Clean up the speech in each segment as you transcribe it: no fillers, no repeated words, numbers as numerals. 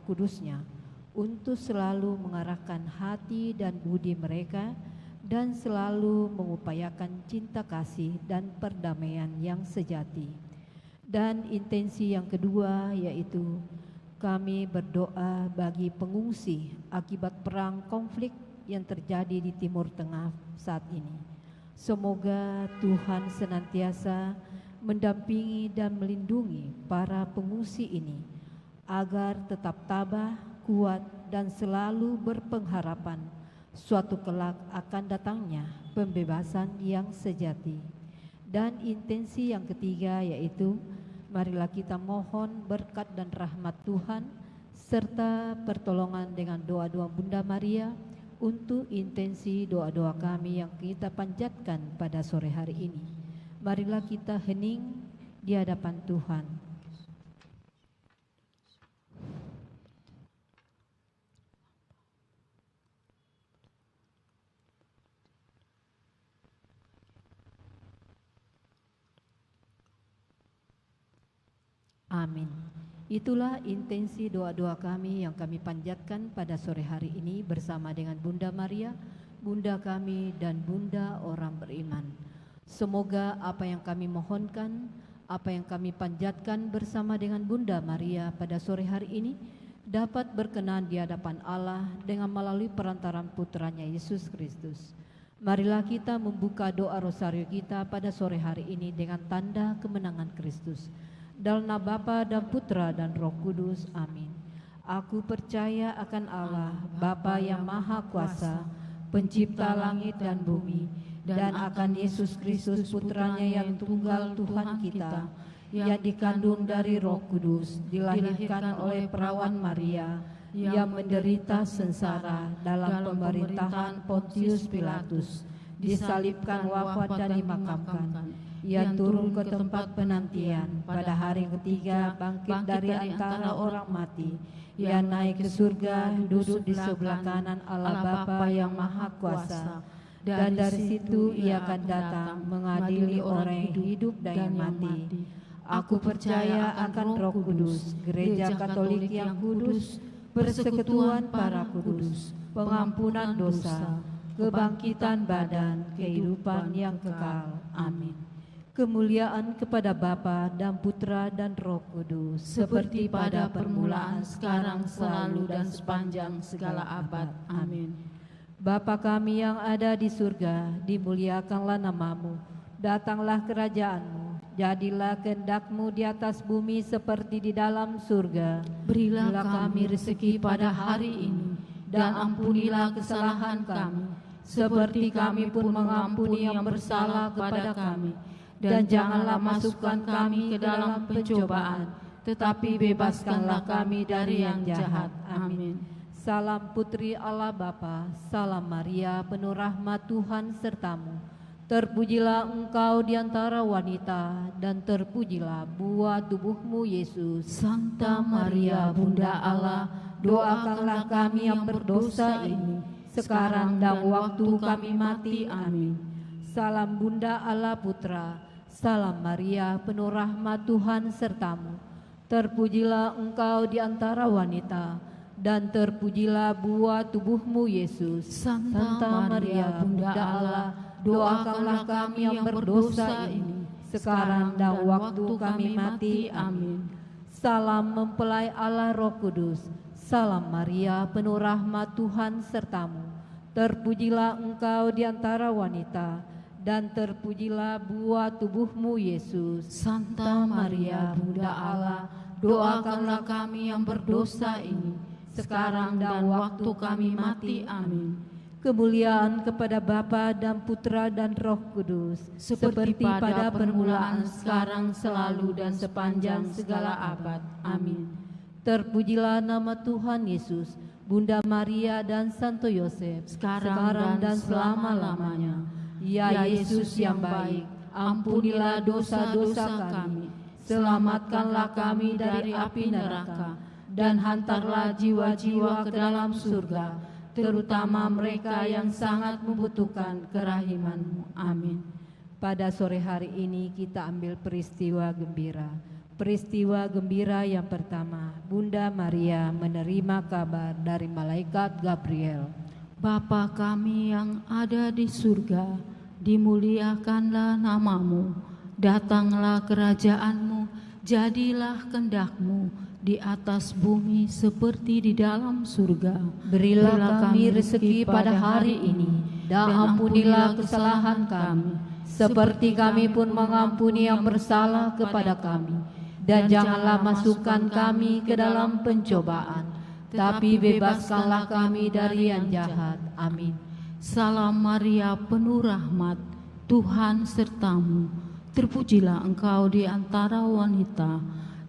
Kudus-Nya untuk selalu mengarahkan hati dan budi mereka dan selalu mengupayakan cinta kasih dan perdamaian yang sejati. Dan intensi yang kedua yaitu kami berdoa bagi pengungsi akibat perang konflik yang terjadi di Timur Tengah saat ini. Semoga Tuhan senantiasa mendampingi dan melindungi para pengungsi ini agar tetap tabah, kuat, dan selalu berpengharapan suatu kelak akan datangnya pembebasan yang sejati. Dan intensi yang ketiga yaitu marilah kita mohon berkat dan rahmat Tuhan serta pertolongan dengan doa-doa Bunda Maria untuk intensi doa-doa kami yang kita panjatkan pada sore hari ini. Marilah kita hening di hadapan Tuhan. Amin. Itulah intensi doa-doa kami yang kami panjatkan pada sore hari ini bersama dengan Bunda Maria, Bunda kami dan Bunda orang beriman. Semoga apa yang kami mohonkan, apa yang kami panjatkan bersama dengan Bunda Maria pada sore hari ini dapat berkenan di hadapan Allah dengan melalui perantaran putranya Yesus Kristus. Marilah kita membuka doa rosario kita pada sore hari ini dengan tanda kemenangan Kristus. Dalam nama Bapa dan Putra dan Roh Kudus. Amin. Aku percaya akan Allah, Bapa yang Maha Kuasa, Pencipta langit dan bumi, dan akan Yesus Kristus Putranya yang tunggal Tuhan kita, yang dikandung dari Roh Kudus, dilahirkan oleh perawan Maria, yang menderita sengsara dalam pemerintahan Pontius Pilatus, disalibkan, wafat dan dimakamkan. Ia turun ke tempat penantian, pada hari ketiga bangkit dari antara orang mati. Ia naik ke surga, duduk di sebelah kanan Allah Bapa yang Maha Kuasa. Dan dari situ ia akan datang mengadili orang yang hidup dan yang mati. Aku percaya akan Roh Kudus, Gereja Katolik yang kudus, persekutuan para kudus, pengampunan dosa, kebangkitan badan, kehidupan yang kekal. Amin. Kemuliaan kepada Bapa dan Putra dan Roh Kudus, seperti pada permulaan, sekarang, selalu, dan sepanjang segala abad. Amin. Bapa kami yang ada di surga, dimuliakanlah nama-Mu, datanglah kerajaan-Mu, jadilah kehendak-Mu di atas bumi seperti di dalam surga. Berilah kami rezeki pada hari ini, dan ampunilah kesalahan kami, seperti kami pun mengampuni yang bersalah kepada kami. Dan janganlah masukkan kami ke dalam pencobaan, tetapi bebaskanlah kami dari yang jahat. Amin. Salam Putri Allah Bapa, salam Maria, penuh rahmat Tuhan sertamu. Terpujilah engkau di antara wanita, dan terpujilah buah tubuhmu Yesus. Santa Maria, Bunda Allah, doakanlah kami yang berdosa ini, sekarang dan waktu kami mati. Amin. Salam Bunda Allah Putra, salam Maria, penuh rahmat Tuhan sertamu. Terpujilah engkau di antara wanita, dan terpujilah buah tubuhmu Yesus. Santa Maria, Bunda Allah, doakanlah kami yang berdosa ini, sekarang dan waktu kami mati. Amin. Salam mempelai Allah Roh Kudus, salam Maria, penuh rahmat Tuhan sertamu. Terpujilah engkau di antara wanita, dan terpujilah buah tubuhmu Yesus. Santa Maria, Bunda Allah, doakanlah kami yang berdosa ini, sekarang dan waktu kami mati. Amin. Kemuliaan kepada Bapa dan Putra dan Roh Kudus, seperti pada permulaan, sekarang, selalu, dan sepanjang segala abad. Amin. Terpujilah nama Tuhan Yesus, Bunda Maria dan Santo Yosef, sekarang dan selama-lamanya. Ya Yesus yang baik, ampunilah dosa-dosa kami, selamatkanlah kami dari api neraka, dan hantarlah jiwa-jiwa ke dalam surga, terutama mereka yang sangat membutuhkan kerahiman-Mu. Amin. Pada sore hari ini kita ambil peristiwa gembira. Peristiwa gembira yang pertama, Bunda Maria menerima kabar dari malaikat Gabriel. Bapa kami yang ada di surga, dimuliakanlah namamu, datanglah kerajaanmu, jadilah kehendak-Mu di atas bumi seperti di dalam surga. Berilah kami rezeki pada hari ini, dan ampunilah kesalahan kami, seperti kami pun mengampuni yang bersalah kepada kami. Dan janganlah masukkan kami ke dalam pencobaan, tapi bebaskanlah kami dari yang jahat. Amin. Salam Maria, penuh rahmat, Tuhan sertamu. Terpujilah engkau di antara wanita,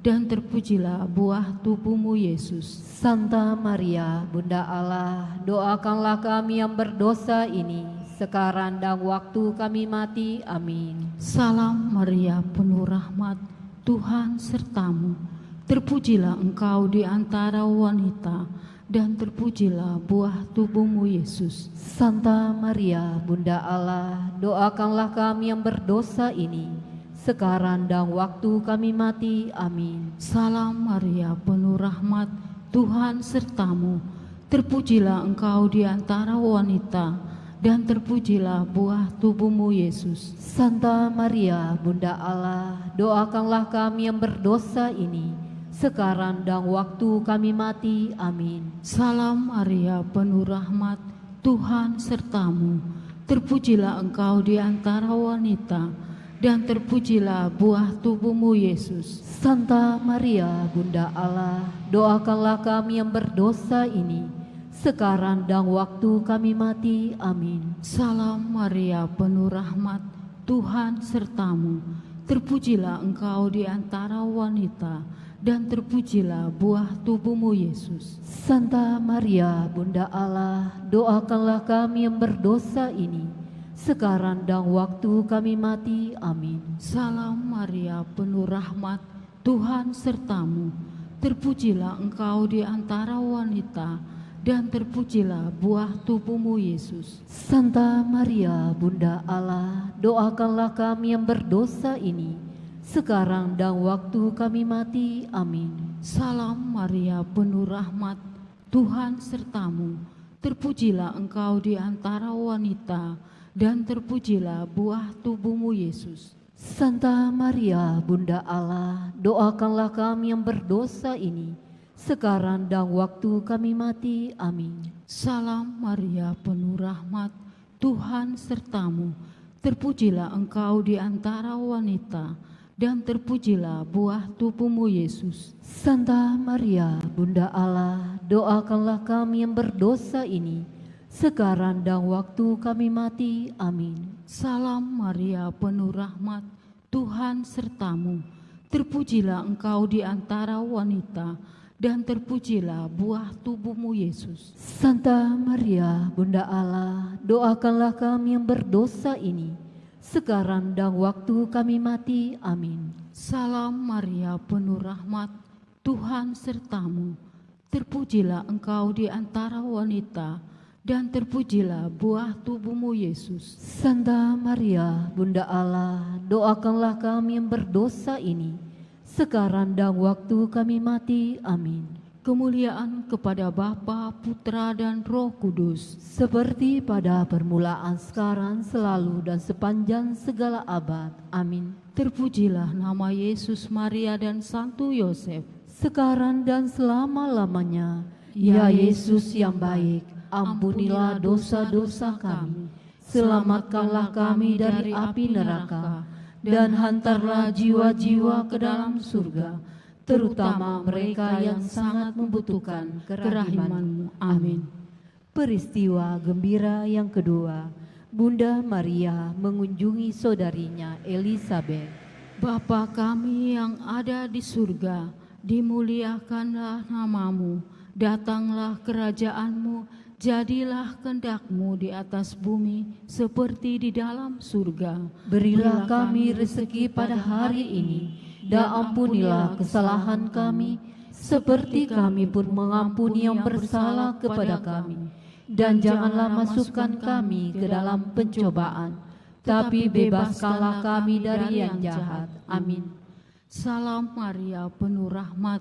dan terpujilah buah tubuhmu Yesus. Santa Maria, Bunda Allah, doakanlah kami yang berdosa ini, sekarang dan waktu kami mati. Amin. Salam Maria, penuh rahmat, Tuhan sertamu. Terpujilah engkau di antara wanita, dan terpujilah buah tubuhmu Yesus. Santa Maria, Bunda Allah, doakanlah kami yang berdosa ini, sekarang dan waktu kami mati. Amin. Salam Maria, penuh rahmat, Tuhan sertamu. Terpujilah engkau di antara wanita, dan terpujilah buah tubuhmu Yesus. Santa Maria, Bunda Allah, doakanlah kami yang berdosa ini, sekarang dan waktu kami mati. Amin. Salam Maria, penuh rahmat, Tuhan sertamu. Terpujilah engkau di antara wanita, dan terpujilah buah tubuhmu Yesus. Santa Maria, Bunda Allah, doakanlah kami yang berdosa ini, sekarang dan waktu kami mati. Amin. Salam Maria, penuh rahmat, Tuhan sertamu. Terpujilah engkau di antara wanita, dan terpujilah buah tubuhmu Yesus. Santa Maria, Bunda Allah, doakanlah kami yang berdosa ini, sekarang dan waktu kami mati. Amin. Salam Maria, penuh rahmat, Tuhan sertamu. Terpujilah engkau di antara wanita, dan terpujilah buah tubuhmu Yesus. Santa Maria, Bunda Allah, doakanlah kami yang berdosa ini, sekarang dan waktu kami mati. Amin. Salam Maria, penuh rahmat, Tuhan sertamu. Terpujilah engkau di antara wanita, dan terpujilah buah tubuhmu Yesus. Santa Maria, Bunda Allah, doakanlah kami yang berdosa ini, sekarang dan waktu kami mati. Amin. Salam Maria, penuh rahmat, Tuhan sertamu. Terpujilah engkau di antara wanita, dan terpujilah buah tubuhmu Yesus. Santa Maria, Bunda Allah, doakanlah kami yang berdosa ini, sekarang dan waktu kami mati. Amin. Salam Maria, penuh rahmat, Tuhan sertamu. Terpujilah engkau di antara wanita, dan terpujilah buah tubuhmu Yesus. Santa Maria, Bunda Allah, doakanlah kami yang berdosa ini, sekarang dan waktu kami mati. Amin. Salam Maria, penuh rahmat, Tuhan sertamu. Terpujilah engkau di antara wanita, dan terpujilah buah tubuhmu Yesus. Santa Maria, Bunda Allah, doakanlah kami yang berdosa ini, sekarang dan waktu kami mati. Amin. Kemuliaan kepada Bapa, Putra, dan Roh Kudus, seperti pada permulaan, sekarang, selalu, dan sepanjang segala abad. Amin. Terpujilah nama Yesus, Maria, dan Santo Yosef, sekarang dan selama-lamanya. Ya Yesus yang baik, ampunilah dosa-dosa kami, selamatkanlah kami dari api neraka, dan hantarlah jiwa-jiwa ke dalam surga, terutama mereka yang sangat membutuhkan kerahiman-Mu. Amin. Peristiwa gembira yang kedua, Bunda Maria mengunjungi saudarinya Elisabet. Bapa kami yang ada di surga, dimuliakanlah namamu, datanglah kerajaan-Mu, jadilah kehendak-Mu di atas bumi seperti di dalam surga. Berilah kami rezeki pada hari ini, dan ampunilah kesalahan kami, seperti kami pun mengampuni yang bersalah kepada kami. Dan janganlah masukkan kami ke dalam pencobaan, tapi bebaskanlah kami dari yang jahat. Amin. Salam Maria, penuh rahmat,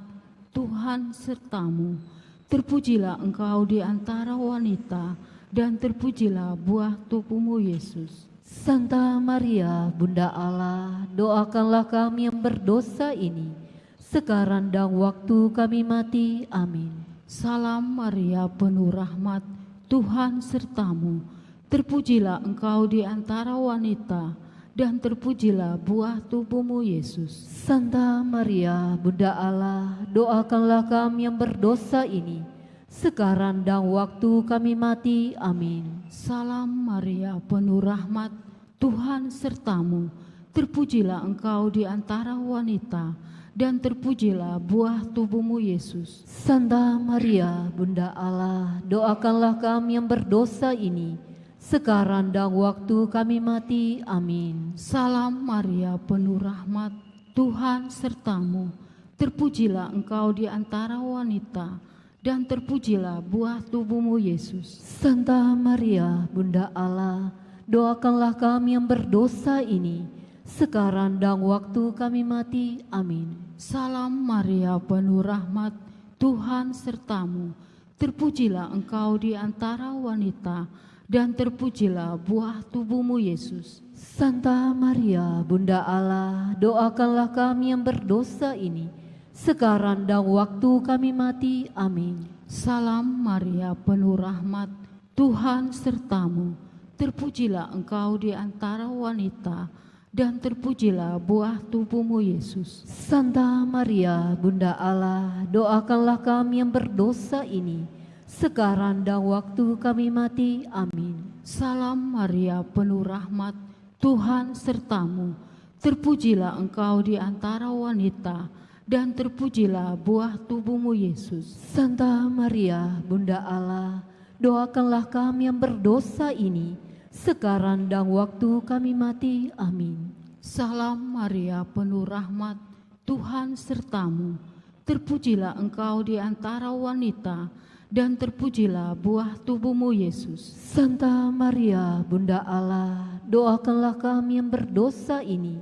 Tuhan sertamu. Terpujilah engkau di antara wanita, dan terpujilah buah tubuhmu Yesus. Santa Maria, Bunda Allah, doakanlah kami yang berdosa ini, sekarang dan waktu kami mati. Amin. Salam Maria, penuh rahmat, Tuhan sertamu. Terpujilah engkau di antara wanita, dan terpujilah buah tubuhmu Yesus. Santa Maria, Bunda Allah, doakanlah kami yang berdosa ini, sekarang dan waktu kami mati. Amin. Salam Maria, penuh rahmat, Tuhan sertamu. Terpujilah engkau di antara wanita, dan terpujilah buah tubuhmu Yesus. Santa Maria, Bunda Allah, doakanlah kami yang berdosa ini, sekarang dan waktu kami mati. Amin. Salam Maria, penuh rahmat, Tuhan sertamu. Terpujilah engkau di antara wanita, dan terpujilah buah tubuhmu Yesus. Santa Maria, Bunda Allah, doakanlah kami yang berdosa ini, sekarang dan waktu kami mati. Amin. Salam Maria, penuh rahmat, Tuhan sertamu. Terpujilah engkau di antara wanita, dan terpujilah buah tubuhmu Yesus. Santa Maria, Bunda Allah, doakanlah kami yang berdosa ini, sekarang dan waktu kami mati. Amin. Salam Maria, penuh rahmat, Tuhan sertamu. Terpujilah engkau di antara wanita, dan terpujilah buah tubuhmu Yesus. Santa Maria, Bunda Allah, doakanlah kami yang berdosa ini, sekarang dan waktu kami mati. Amin. Salam Maria, penuh rahmat, Tuhan sertamu. Terpujilah engkau di antara wanita, dan terpujilah buah tubuhmu Yesus. Santa Maria, Bunda Allah, doakanlah kami yang berdosa ini, sekarang dan waktu kami mati. Amin. Salam Maria, penuh rahmat, Tuhan sertamu. Terpujilah engkau di antara wanita, dan terpujilah buah tubuhmu Yesus. Santa Maria, Bunda Allah, doakanlah kami yang berdosa ini,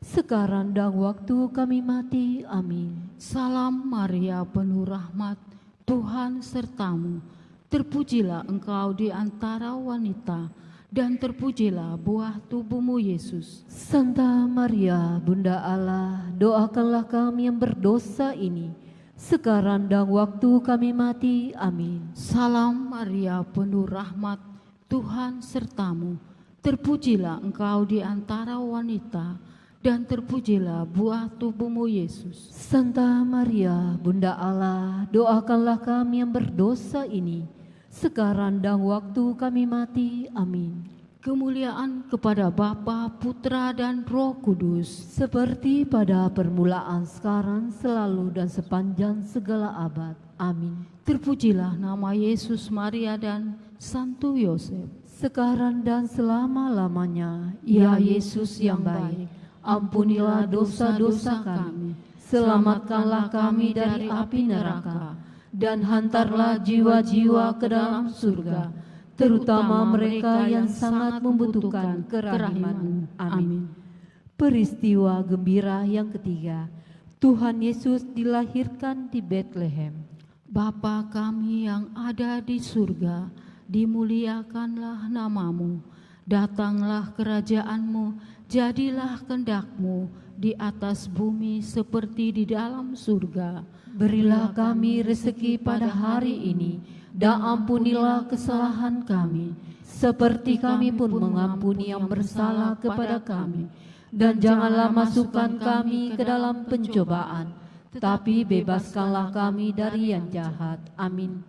sekarang dan waktu kami mati. Amin. Salam Maria, penuh rahmat, Tuhan sertamu. Terpujilah engkau di antara wanita, dan terpujilah buah tubuhmu Yesus. Santa Maria, Bunda Allah, doakanlah kami yang berdosa ini, sekarang dan waktu kami mati. Amin. Salam Maria, penuh rahmat, Tuhan sertamu. Terpujilah engkau di antara wanita, dan terpujilah buah tubuhmu Yesus. Santa Maria, Bunda Allah, doakanlah kami yang berdosa ini, sekarang dan waktu kami mati. Amin. Kemuliaan kepada Bapa, Putra, dan Roh Kudus, seperti pada permulaan, sekarang, selalu, dan sepanjang segala abad. Amin. Terpujilah nama Yesus, Maria, dan Santo Yosef, sekarang dan selama-lamanya. Ya Yesus yang baik, ampunilah dosa-dosa kami, selamatkanlah kami dari api neraka, dan hantarlah jiwa-jiwa ke dalam surga, terutama mereka yang sangat membutuhkan kerahiman-Mu. Amin. Peristiwa gembira yang ketiga, Tuhan Yesus dilahirkan di Betlehem. Bapa kami yang ada di surga, dimuliakanlah nama-Mu. Datanglah kerajaan-Mu, jadilah kehendak-Mu di atas bumi seperti di dalam surga. Berilah kami rezeki pada hari ini, dan ampunilah kesalahan kami, seperti kami pun mengampuni yang bersalah kepada kami. Dan janganlah masukkan kami ke dalam pencobaan, tetapi bebaskanlah kami dari yang jahat. Amin.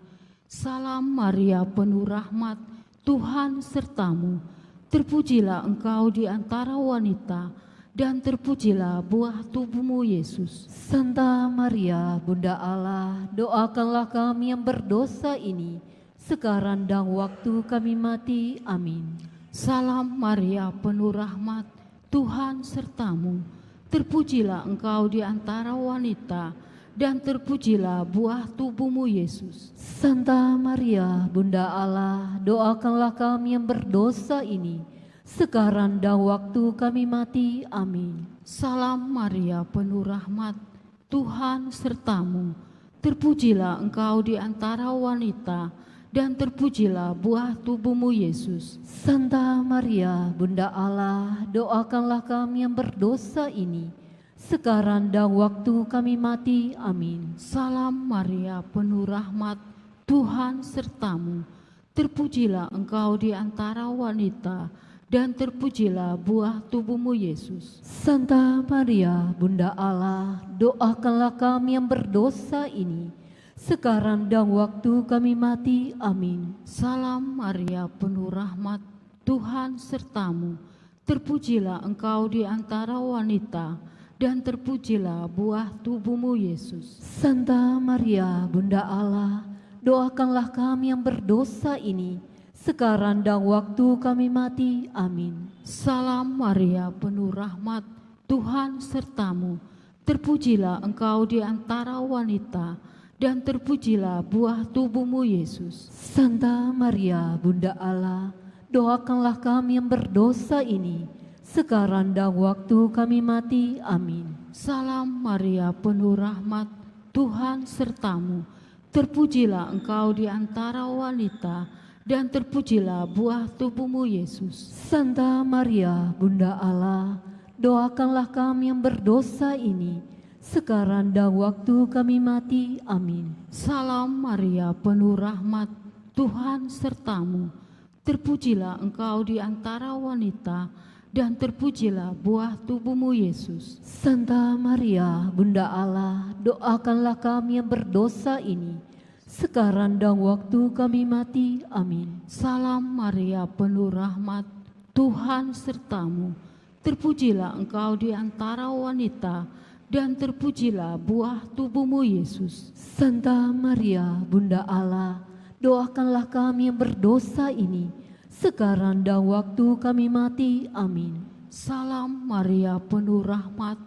Salam Maria, penuh rahmat, Tuhan sertamu. Terpujilah engkau di antara wanita, dan terpujilah buah tubuhmu Yesus. Santa Maria, Bunda Allah, doakanlah kami yang berdosa ini, sekarang dan waktu kami mati. Amin. Salam Maria, penuh rahmat, Tuhan sertamu. Terpujilah engkau di antara wanita, dan terpujilah buah tubuhmu Yesus. Santa Maria, Bunda Allah, doakanlah kami yang berdosa ini, sekarang dan waktu kami mati. Amin. Salam Maria, penuh rahmat, Tuhan sertamu. Terpujilah engkau di antara wanita, dan terpujilah buah tubuhmu Yesus. Santa Maria, Bunda Allah, doakanlah kami yang berdosa ini, sekarang dan waktu kami mati. Amin. Salam Maria, penuh rahmat, Tuhan sertamu. Terpujilah engkau di antara wanita, dan terpujilah buah tubuhmu Yesus. Santa Maria, Bunda Allah, doakanlah kami yang berdosa ini, sekarang dan waktu kami mati. Amin. Salam Maria, penuh rahmat, Tuhan sertamu. Terpujilah engkau di antara wanita, dan terpujilah buah tubuhmu Yesus. Santa Maria, Bunda Allah, doakanlah kami yang berdosa ini, sekarang dan waktu kami mati. Amin. Salam Maria, penuh rahmat, Tuhan sertamu. Terpujilah engkau di antara wanita, dan terpujilah buah tubuhmu Yesus. Santa Maria, Bunda Allah, doakanlah kami yang berdosa ini, sekarang dan waktu kami mati. Amin. Salam Maria, penuh rahmat, Tuhan sertamu. Terpujilah engkau di antara wanita, dan terpujilah buah tubuhmu Yesus. Santa Maria, Bunda Allah, doakanlah kami yang berdosa ini, sekarang dan waktu kami mati. Amin. Salam Maria, penuh rahmat, Tuhan sertamu. Terpujilah engkau di antara wanita, dan terpujilah buah tubuhmu Yesus. Santa Maria, Bunda Allah, doakanlah kami yang berdosa ini, sekarang dan waktu kami mati. Amin. Salam Maria, penuh rahmat, Tuhan sertamu. Terpujilah engkau di antara wanita, dan terpujilah buah tubuhmu Yesus. Santa Maria, Bunda Allah, doakanlah kami yang berdosa ini, sekarang dan waktu kami mati. Amin. Salam Maria, penuh rahmat,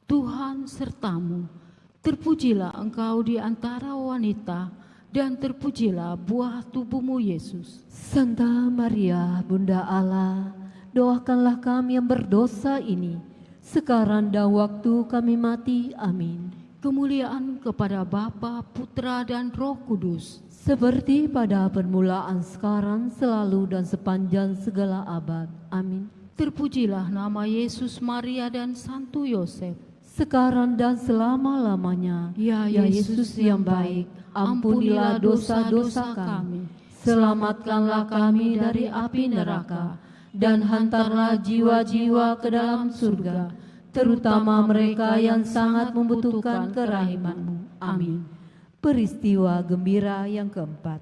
Tuhan sertamu. Terpujilah engkau di antara wanita, dan terpujilah buah tubuhmu Yesus. Santa Maria, Bunda Allah, doakanlah kami yang berdosa ini, sekarang dan waktu kami mati. Amin. Kemuliaan kepada Bapa, Putra, dan Roh Kudus, seperti pada permulaan, sekarang, selalu, dan sepanjang segala abad. Amin. Terpujilah nama Yesus, Maria, dan Santo Yosef, sekarang dan selama-lamanya. Ya Yesus yang baik, ampunilah dosa-dosa kami, selamatkanlah kami dari api neraka, dan hantarlah jiwa-jiwa ke dalam surga, terutama mereka yang sangat membutuhkan kerahiman-Mu. Amin. Peristiwa gembira yang keempat,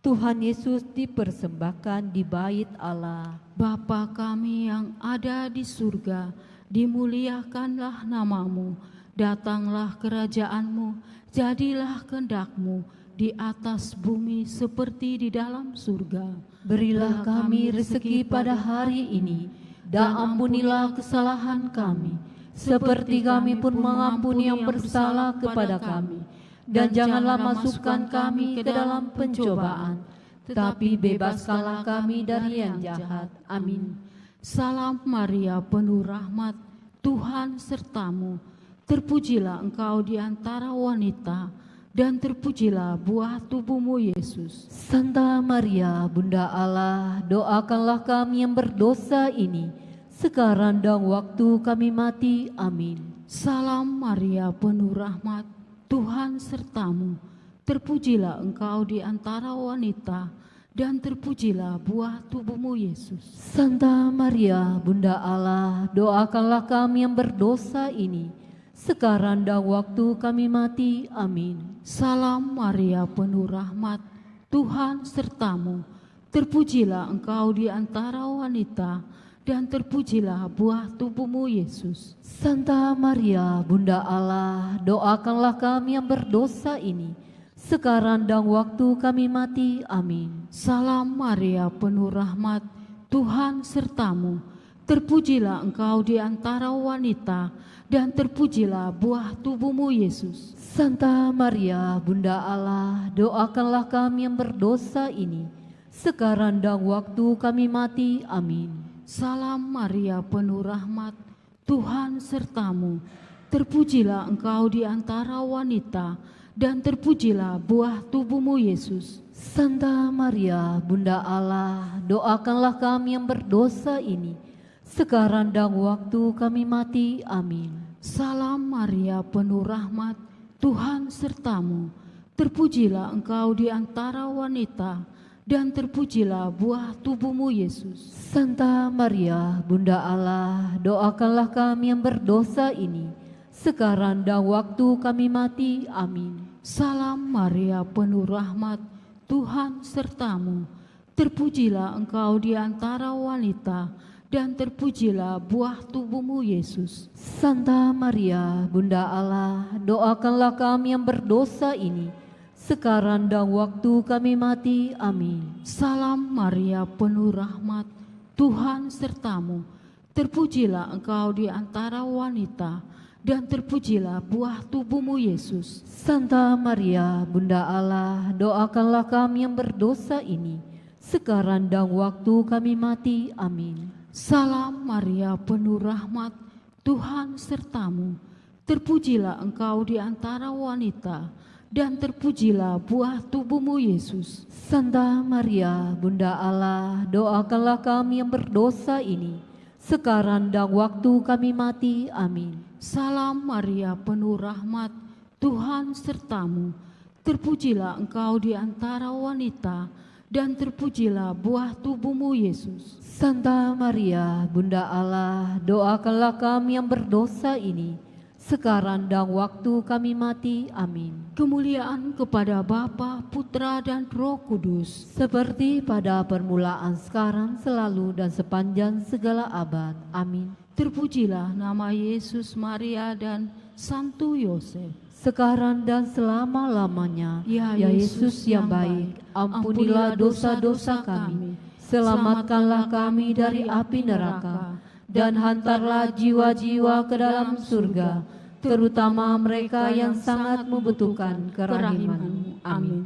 Tuhan Yesus dipersembahkan di bait Allah. Bapa kami yang ada di surga, dimuliakanlah nama-Mu, datanglah kerajaan-Mu, jadilah kehendak-Mu di atas bumi seperti di dalam surga. Berilah kami rezeki pada hari ini, dan ampunilah kesalahan kami, seperti kami pun mengampuni yang bersalah kepada kami. Dan janganlah masukkan kami ke dalam pencobaan, tetapi bebaskanlah kami dari yang jahat. Amin. Salam Maria, penuh rahmat, Tuhan sertamu. Terpujilah engkau di antara wanita, dan terpujilah buah tubuhmu Yesus. Santa Maria, Bunda Allah, doakanlah kami yang berdosa ini, sekarang dan waktu kami mati. Amin. Salam Maria, penuh rahmat, Tuhan sertamu. Terpujilah engkau di antara wanita, dan terpujilah buah tubuhmu Yesus. Santa Maria, Bunda Allah, doakanlah kami yang berdosa ini, sekarang dan waktu kami mati. Amin. Salam Maria, penuh rahmat, Tuhan sertamu. Terpujilah engkau di antara wanita, dan terpujilah buah tubuhmu Yesus. Santa Maria, Bunda Allah, doakanlah kami yang berdosa ini, sekarang dan waktu kami mati. Amin. Salam Maria, penuh rahmat, Tuhan sertamu. Terpujilah engkau di antara wanita, dan terpujilah buah tubuhmu Yesus. Santa Maria, Bunda Allah, doakanlah kami yang berdosa ini, sekarang dan waktu kami mati. Amin. Salam Maria, penuh rahmat, Tuhan sertamu. Terpujilah engkau di antara wanita, dan terpujilah buah tubuhmu, Yesus. Santa Maria, Bunda Allah, doakanlah kami yang berdosa ini, sekarang dan waktu kami mati. Amin. Salam Maria, penuh rahmat, Tuhan sertamu. Terpujilah engkau di antara wanita, dan terpujilah buah tubuhmu, Yesus. Santa Maria, Bunda Allah, doakanlah kami yang berdosa ini, sekarang dan waktu kami mati. Amin. Salam Maria, penuh rahmat, Tuhan sertamu. Terpujilah engkau di antara wanita, dan terpujilah buah tubuhmu, Yesus. Santa Maria, Bunda Allah, doakanlah kami yang berdosa ini, sekarang dan waktu kami mati. Amin. Salam Maria, penuh rahmat, Tuhan sertamu. Terpujilah engkau di antara wanita, dan terpujilah buah tubuhmu, Yesus. Santa Maria, Bunda Allah, doakanlah kami yang berdosa ini, sekarang dan waktu kami mati. Amin. Salam Maria, penuh rahmat, Tuhan sertamu. Terpujilah engkau di antara wanita, dan terpujilah buah tubuhmu, Yesus. Santa Maria, Bunda Allah, doakanlah kami yang berdosa ini, sekarang dan waktu kami mati. Amin. Salam Maria, penuh rahmat, Tuhan sertamu. Terpujilah engkau di antara wanita, dan terpujilah buah tubuhmu, Yesus. Santa Maria, Bunda Allah, doakanlah kami yang berdosa ini, sekarang dan waktu kami mati. Amin. Kemuliaan kepada Bapa, Putra, dan Roh Kudus, seperti pada permulaan, sekarang, selalu, dan sepanjang segala abad. Amin. Terpujilah nama Yesus, Maria, dan Santo Yosef, sekarang dan selama-lamanya. Ya Yesus yang baik, ampunilah dosa-dosa kami, selamatkanlah kami dari api neraka, dan hantarlah jiwa-jiwa ke dalam surga, terutama mereka yang sangat membutuhkan kerahiman-Mu. Amin.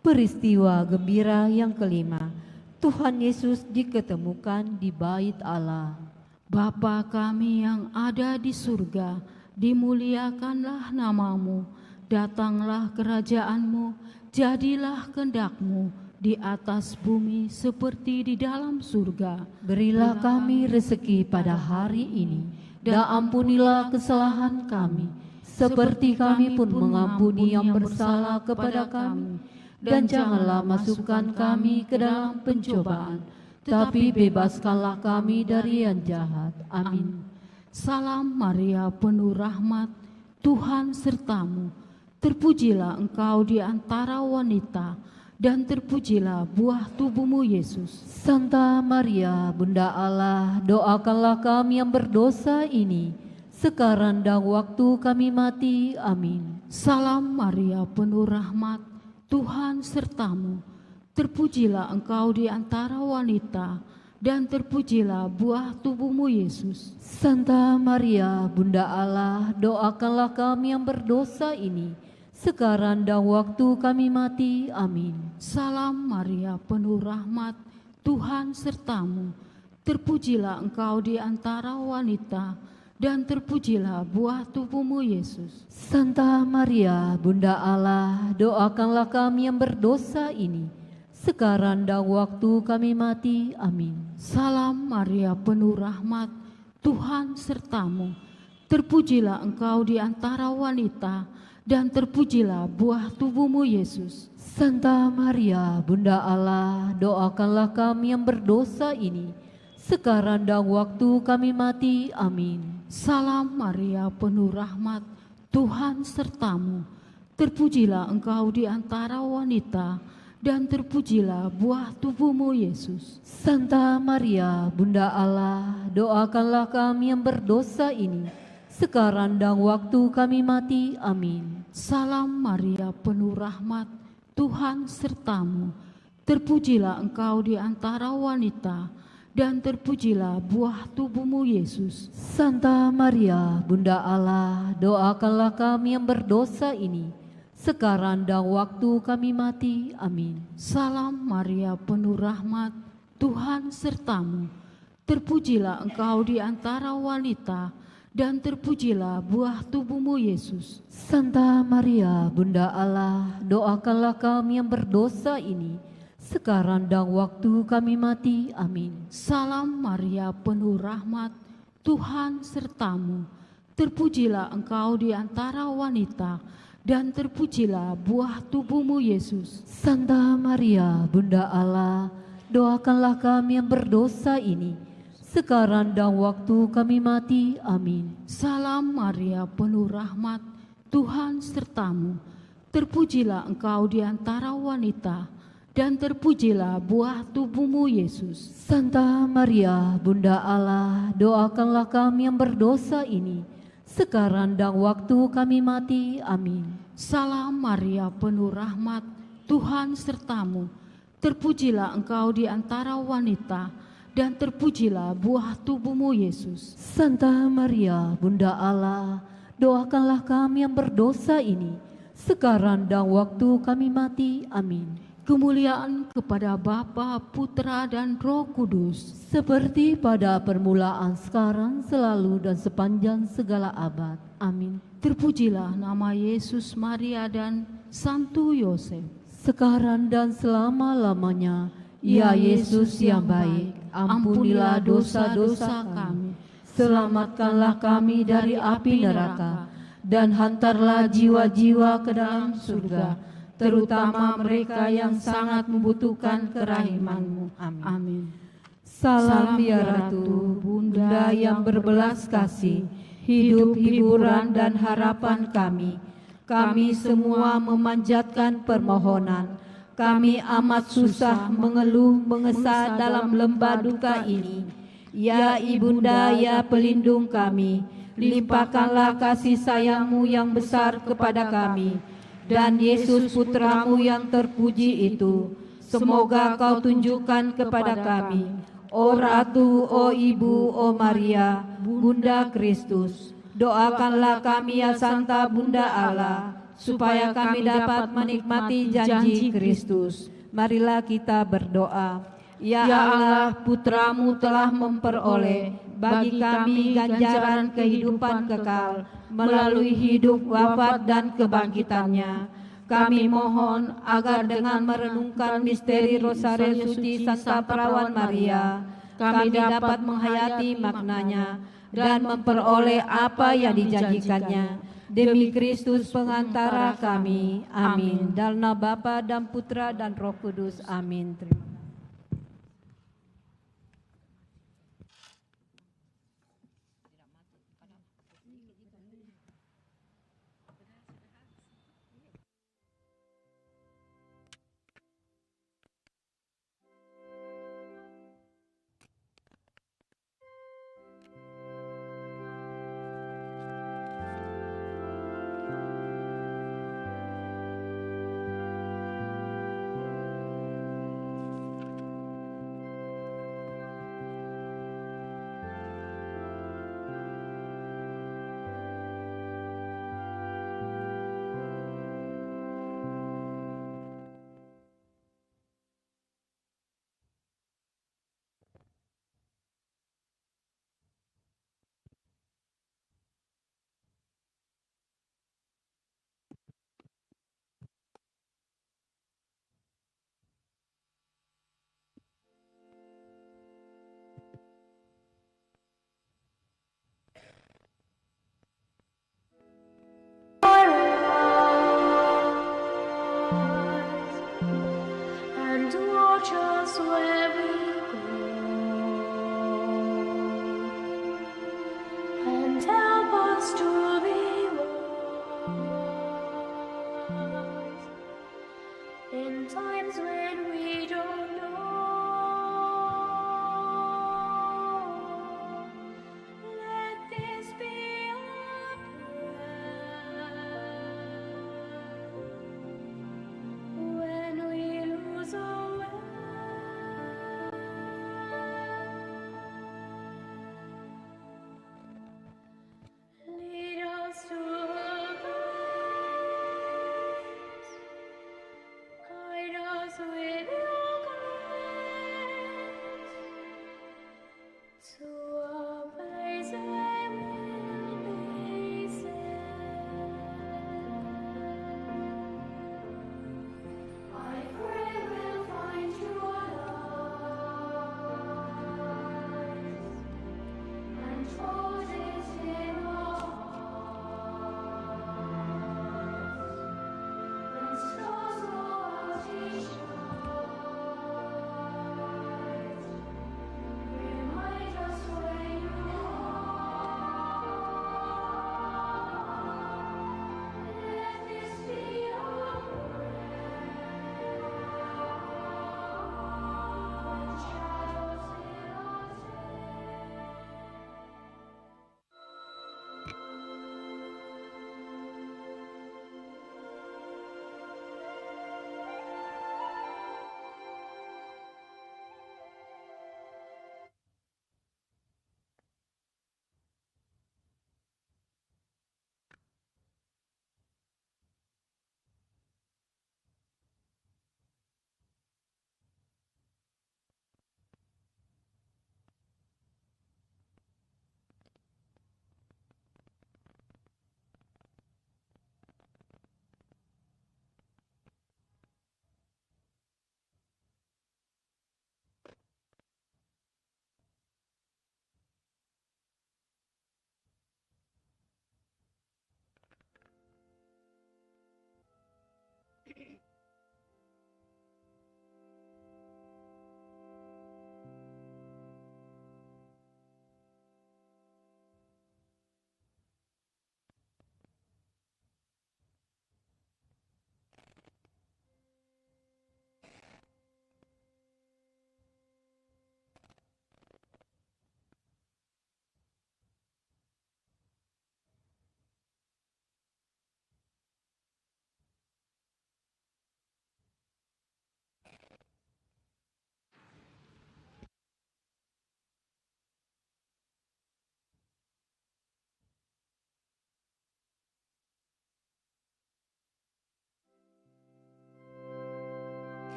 Peristiwa gembira yang kelima, Tuhan Yesus diketemukan di bait Allah. Bapa kami yang ada di surga, dimuliakanlah namamu, datanglah kerajaan-Mu, jadilah kehendak-Mu di atas bumi seperti di dalam surga. Berilah kami rezeki pada hari ini, dan ampunilah kesalahan kami, seperti kami pun mengampuni yang bersalah kepada kami. Dan janganlah masukkan kami ke dalam pencobaan, tapi bebaskanlah kami dari yang jahat. Amin. Salam Maria, penuh rahmat, Tuhan sertamu. Terpujilah engkau di antara wanita, dan terpujilah buah tubuhmu, Yesus. Santa Maria, Bunda Allah, doakanlah kami yang berdosa ini, sekarang dan waktu kami mati. Amin. Salam Maria, penuh rahmat, Tuhan sertamu. Terpujilah engkau di antara wanita, dan terpujilah buah tubuhmu, Yesus. Santa Maria, Bunda Allah, doakanlah kami yang berdosa ini, sekarang dan waktu kami mati. Amin. Salam Maria, penuh rahmat, Tuhan sertamu. Terpujilah engkau di antara wanita, dan terpujilah buah tubuhmu, Yesus. Santa Maria, Bunda Allah, doakanlah kami yang berdosa ini, sekarang dan waktu kami mati. Amin. Salam Maria, penuh rahmat, Tuhan sertamu. Terpujilah engkau di antara wanita, dan terpujilah buah tubuhmu, Yesus. Santa Maria, Bunda Allah, doakanlah kami yang berdosa ini, sekarang dan waktu kami mati. Amin. Salam Maria, penuh rahmat, Tuhan sertamu. Terpujilah engkau di antara wanita, dan terpujilah buah tubuhmu, Yesus. Santa Maria, Bunda Allah, doakanlah kami yang berdosa ini, sekarang dan waktu kami mati. Amin. Salam Maria, penuh rahmat, Tuhan sertamu. Terpujilah engkau di antara wanita, dan terpujilah buah tubuhmu, Yesus. Santa Maria, Bunda Allah, doakanlah kami yang berdosa ini, sekarang dan waktu kami mati. Amin. Salam Maria, penuh rahmat, Tuhan sertamu. terpujilah engkau di antara wanita, dan terpujilah buah tubuhmu Yesus. Santa Maria, Bunda Allah, doakanlah kami yang berdosa ini, sekarang dan waktu kami mati. Amin. Salam Maria, penuh rahmat, Tuhan sertamu. Terpujilah engkau di antara wanita, dan terpujilah buah tubuhmu Yesus. Santa Maria, Bunda Allah, doakanlah kami yang berdosa ini, sekarang dan waktu kami mati. Amin. Salam Maria, penuh rahmat, Tuhan sertamu. Terpujilah engkau di antara wanita, dan terpujilah buah tubuhmu Yesus. Santa Maria, Bunda Allah, doakanlah kami yang berdosa ini, sekarang dan waktu kami mati. Amin. Salam Maria, penuh rahmat, Tuhan sertamu. Terpujilah engkau di antara wanita, dan terpujilah buah tubuhmu Yesus. Santa Maria, Bunda Allah, doakanlah kami yang berdosa ini, sekarang dan waktu kami mati. Amin. Kemuliaan kepada Bapa, Putra, dan Roh Kudus, seperti pada permulaan, sekarang, selalu, dan sepanjang segala abad. Amin. Terpujilah nama Yesus, Maria, dan Santo Yosef, sekarang dan selama-lamanya. Ya Yesus yang baik, ampunilah dosa-dosa kami, selamatkanlah kami dari api neraka, dan hantarlah jiwa-jiwa ke dalam surga, terutama mereka yang sangat membutuhkan kerahiman-Mu. Amin. Salam ya Ratu, Bunda yang berbelas kasih, hidup, hiburan, dan harapan kami. Kami semua memanjatkan permohonan. Kami amat susah mengeluh mengesah dalam lembah duka ini. Ya Ibunda, ya pelindung kami, limpahkanlah kasih sayang-Mu yang besar kepada kami. Dan Yesus Putra-Mu yang terpuji itu, semoga Kau tunjukkan kepada kami, O Ratu, O Ibu, O Maria, Bunda Kristus. Doakanlah kami ya Santa Bunda Allah, supaya kami dapat menikmati janji Kristus. Marilah kita berdoa. Ya Allah, Putra-Mu telah memperoleh bagi kami ganjaran kehidupan kekal melalui hidup, wafat, dan kebangkitannya. Kami mohon agar dengan merenungkan misteri Rosario Suci Santa Perawan Maria, kami dapat menghayati maknanya dan memperoleh apa yang dijanjikannya. Demi Kristus pengantara kami. Amin. Dalam nama Bapa dan Putra dan Roh Kudus. Amin. Terima kasih. And watch us where we go, and help us to be wise in times when we don't know. Let this be our prayer when we lose our way. Lead us to a place, guide us with your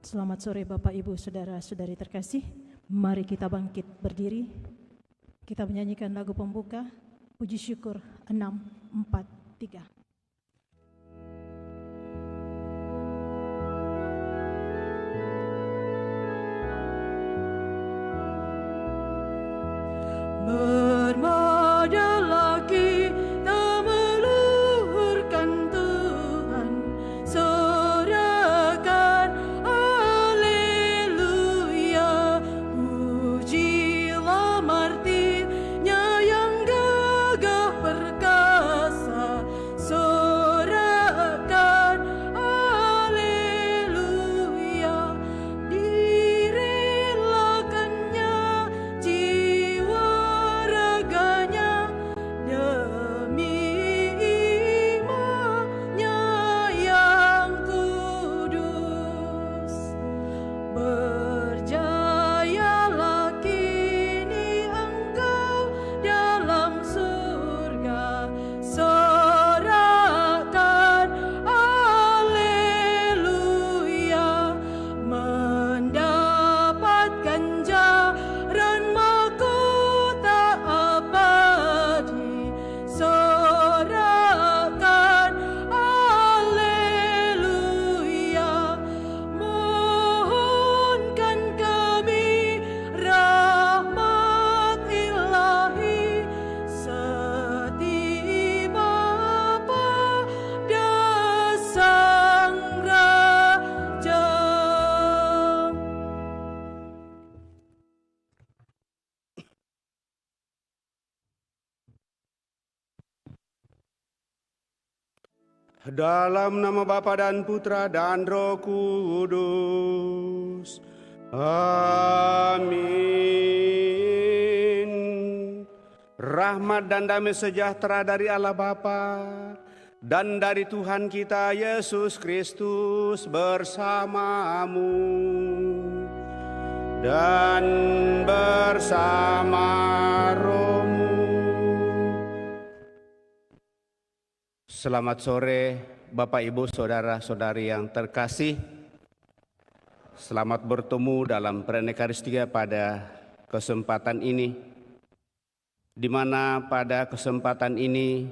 Selamat sore Bapak Ibu Saudara-saudari terkasih. Mari kita bangkit berdiri. Kita menyanyikan lagu pembuka Puji Syukur 643. Bermadalah kita meluhurkan Tuhan, sorakan haleluya. Pujilah martirnya yang gagah perkasa, sorakan haleluya. Direlakannya jiwa raganya demi imannya yang kudus. Berjayalah kini engkau dalam surga, sorakan haleluya. Mendapatkan jaran mahkota abadi, sorakan haleluya. Mohonkan kami rahmat ilahi, setiba pada Sang Raja. Dalam nama Bapa dan Putra dan Roh Kudus. Amin. Rahmat dan damai sejahtera dari Allah Bapa dan dari Tuhan kita Yesus Kristus bersamamu dan bersama rohmu. Selamat sore Bapak Ibu Saudara-saudari yang terkasih. Selamat bertemu dalam Pernekaristia pada kesempatan ini, di mana pada kesempatan ini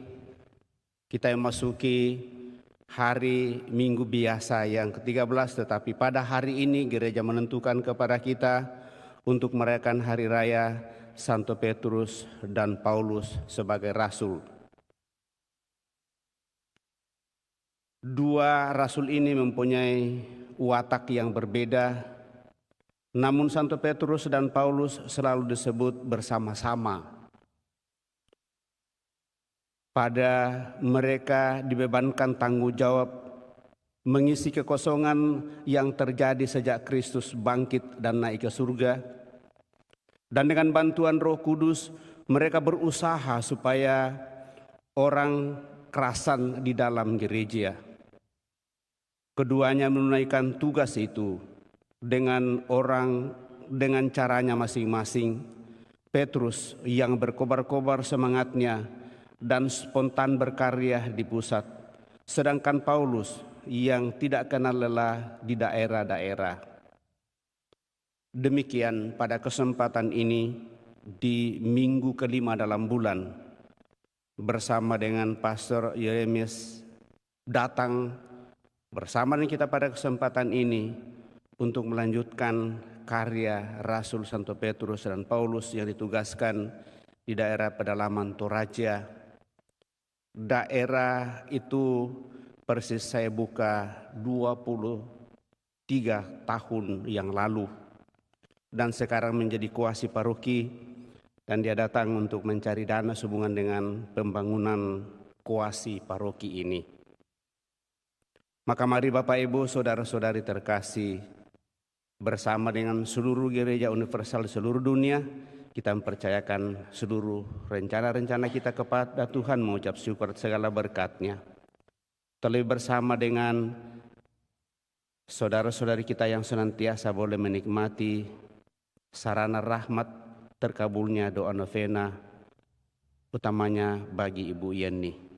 kita memasuki hari Minggu biasa yang ke-13, tetapi pada hari ini gereja menentukan kepada kita untuk merayakan hari raya Santo Petrus dan Paulus sebagai rasul. Dua rasul ini mempunyai watak yang berbeda, namun Santo Petrus dan Paulus selalu disebut bersama-sama. Pada mereka dibebankan tanggung jawab mengisi kekosongan yang terjadi sejak Kristus bangkit dan naik ke surga. Dan dengan bantuan Roh Kudus, mereka berusaha supaya orang kerasan di dalam gereja. Keduanya menunaikan tugas itu dengan caranya masing-masing. Petrus yang berkobar-kobar semangatnya dan spontan berkarya di pusat, sedangkan Paulus yang tidak kenal lelah di daerah-daerah. Demikian pada kesempatan ini di minggu kelima dalam bulan, bersama dengan Pastor Yeremias datang bersama dengan kita pada kesempatan ini untuk melanjutkan karya Rasul Santo Petrus dan Paulus yang ditugaskan di daerah pedalaman Toraja. Daerah itu persis saya buka 23 tahun yang lalu, dan sekarang menjadi kuasi paroki, dan dia datang untuk mencari dana sehubungan dengan pembangunan kuasi paroki ini. Maka mari Bapak Ibu Saudara-saudari terkasih, bersama dengan seluruh gereja universal di seluruh dunia, kita mempercayakan seluruh rencana-rencana kita kepada Tuhan, mengucap syukur segala berkat-Nya. Terlebih bersama dengan saudara-saudari kita yang senantiasa boleh menikmati sarana rahmat terkabulnya doa novena, utamanya bagi Ibu Yeni.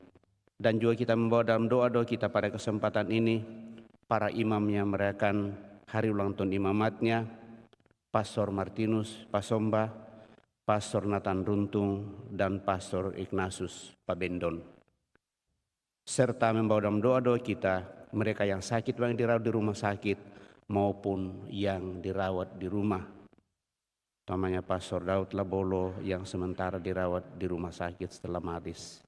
Dan juga kita membawa dalam doa-doa kita pada kesempatan ini, para imam yang merayakan hari ulang tahun imamatnya, Pastor Martinus Pasomba, Pastor Nathan Runtung, dan Pastor Ignatius Pabendon. Serta membawa dalam doa-doa kita mereka yang sakit, yang dirawat di rumah sakit maupun yang dirawat di rumah. Utamanya Pastor Daud Labolo yang sementara dirawat di rumah sakit setelah medis.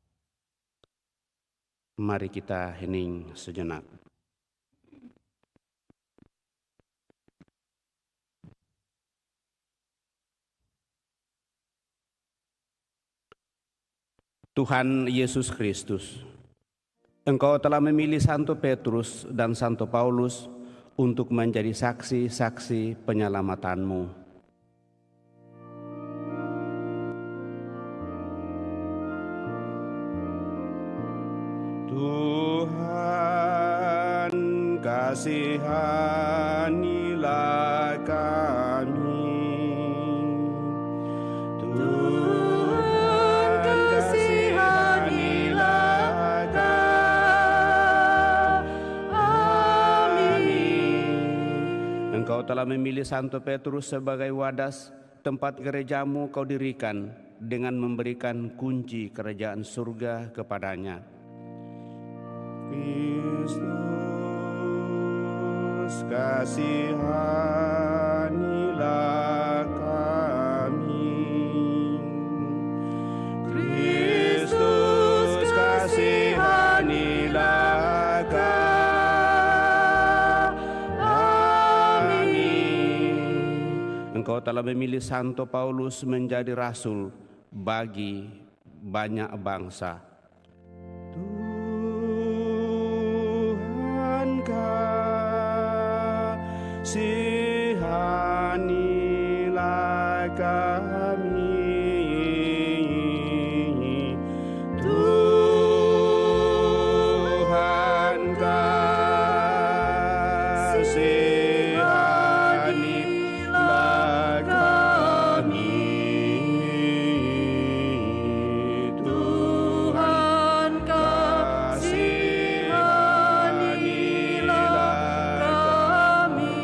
Mari kita hening sejenak. Tuhan Yesus Kristus, Engkau telah memilih Santo Petrus dan Santo Paulus untuk menjadi saksi-saksi penyelamatanmu. Tuhan, kasihanilah kami. Engkau telah memilih Santo Petrus sebagai wadas tempat gerejamu kau dirikan dengan memberikan kunci kerajaan surga kepadanya. Kristus, kasihanilah kami. Kristus, kasihanilah kami. Engkau telah memilih Santo Paulus menjadi rasul bagi banyak bangsa. Tuhan, kasihanilah kami. Tuhan, kasihanilah kami. Tuhan, kasihanilah kami.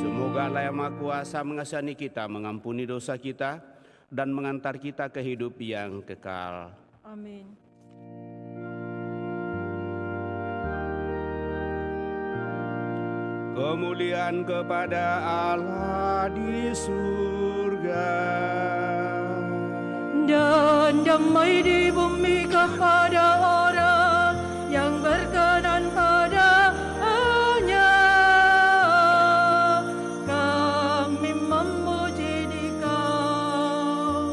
Semoga Allah yang Maha Kuasa mengasihani kita, mengampuni dosa kita, dan mengantar kita ke hidup yang kekal. Amin. Kemuliaan kepada Allah di surga Dan damai di bumi kepada orang yang berkenan padanya. Kami memuji Dikau,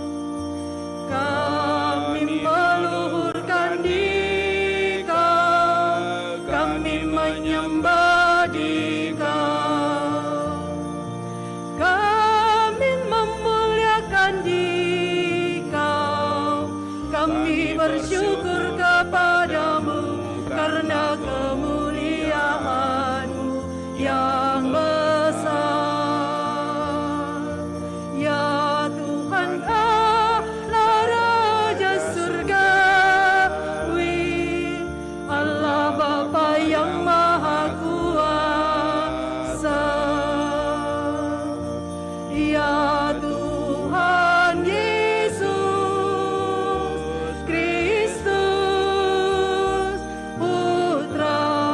kami meluhurkan Dikau, kami menyembah Dikau, kami memuliakan Dikau, kami bersyukur kepadamu karena kemuliaan-Mu yang besar. Ya Tuhan Allah Raja Surgawi, Allah Bapa yang Maha Kuasa. Ya Tuhan Yesus Kristus, Putra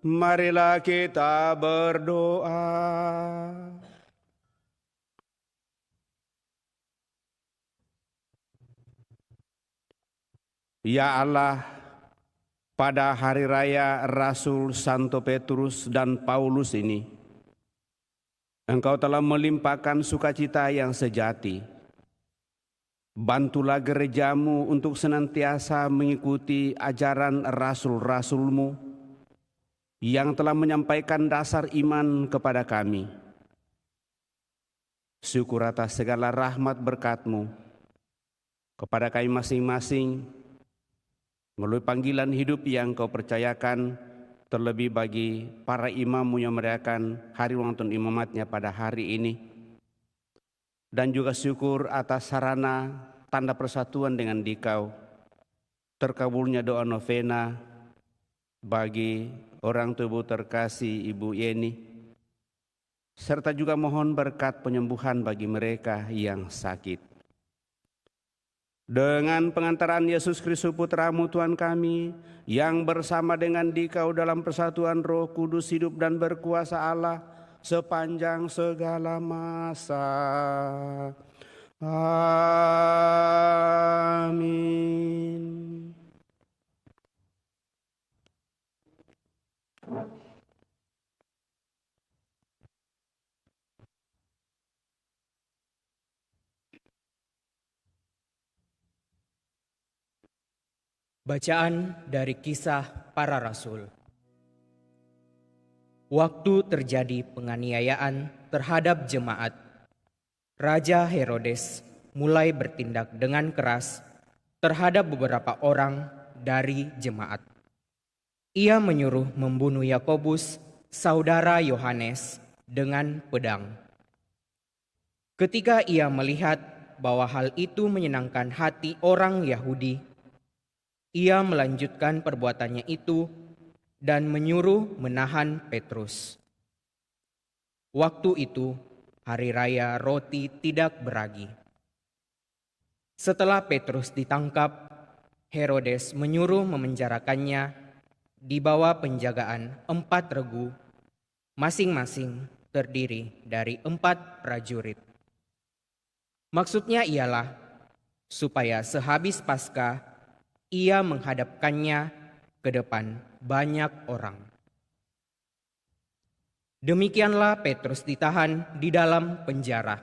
Marilah kita berdoa. Ya Allah, pada hari raya Rasul Santo Petrus dan Paulus ini, Engkau telah melimpahkan sukacita yang sejati. Bantulah gerejamu untuk senantiasa mengikuti ajaran rasul-rasulmu yang telah menyampaikan dasar iman kepada kami. Syukur atas segala rahmat berkat-Mu kepada kami masing-masing, melalui panggilan hidup yang Kau percayakan, terlebih bagi para imam yang merayakan hari ulang tahun imamatnya pada hari ini. Dan juga syukur atas sarana tanda persatuan dengan Dikau, terkabulnya doa novena bagi orang tubuh terkasih Ibu Yeni, serta juga mohon berkat penyembuhan bagi mereka yang sakit. Dengan pengantaran Yesus Kristus Putra-Mu Tuhan kami, yang bersama dengan Dikau dalam persatuan Roh Kudus hidup dan berkuasa Allah sepanjang segala masa. Amin. Bacaan dari Kisah Para Rasul. Waktu terjadi penganiayaan terhadap jemaat, Raja Herodes mulai bertindak dengan keras terhadap beberapa orang dari jemaat. Ia menyuruh membunuh Yakobus, saudara Yohanes, dengan pedang. Ketika ia melihat bahwa hal itu menyenangkan hati orang Yahudi, ia melanjutkan perbuatannya itu dan menyuruh menahan Petrus. Waktu itu, hari raya roti tidak beragi. Setelah Petrus ditangkap, Herodes menyuruh memenjarakannya di bawah penjagaan 4 regu, masing-masing terdiri dari 4 prajurit. Maksudnya ialah supaya sehabis Paskah ia menghadapkannya ke depan banyak orang. Demikianlah Petrus ditahan di dalam penjara.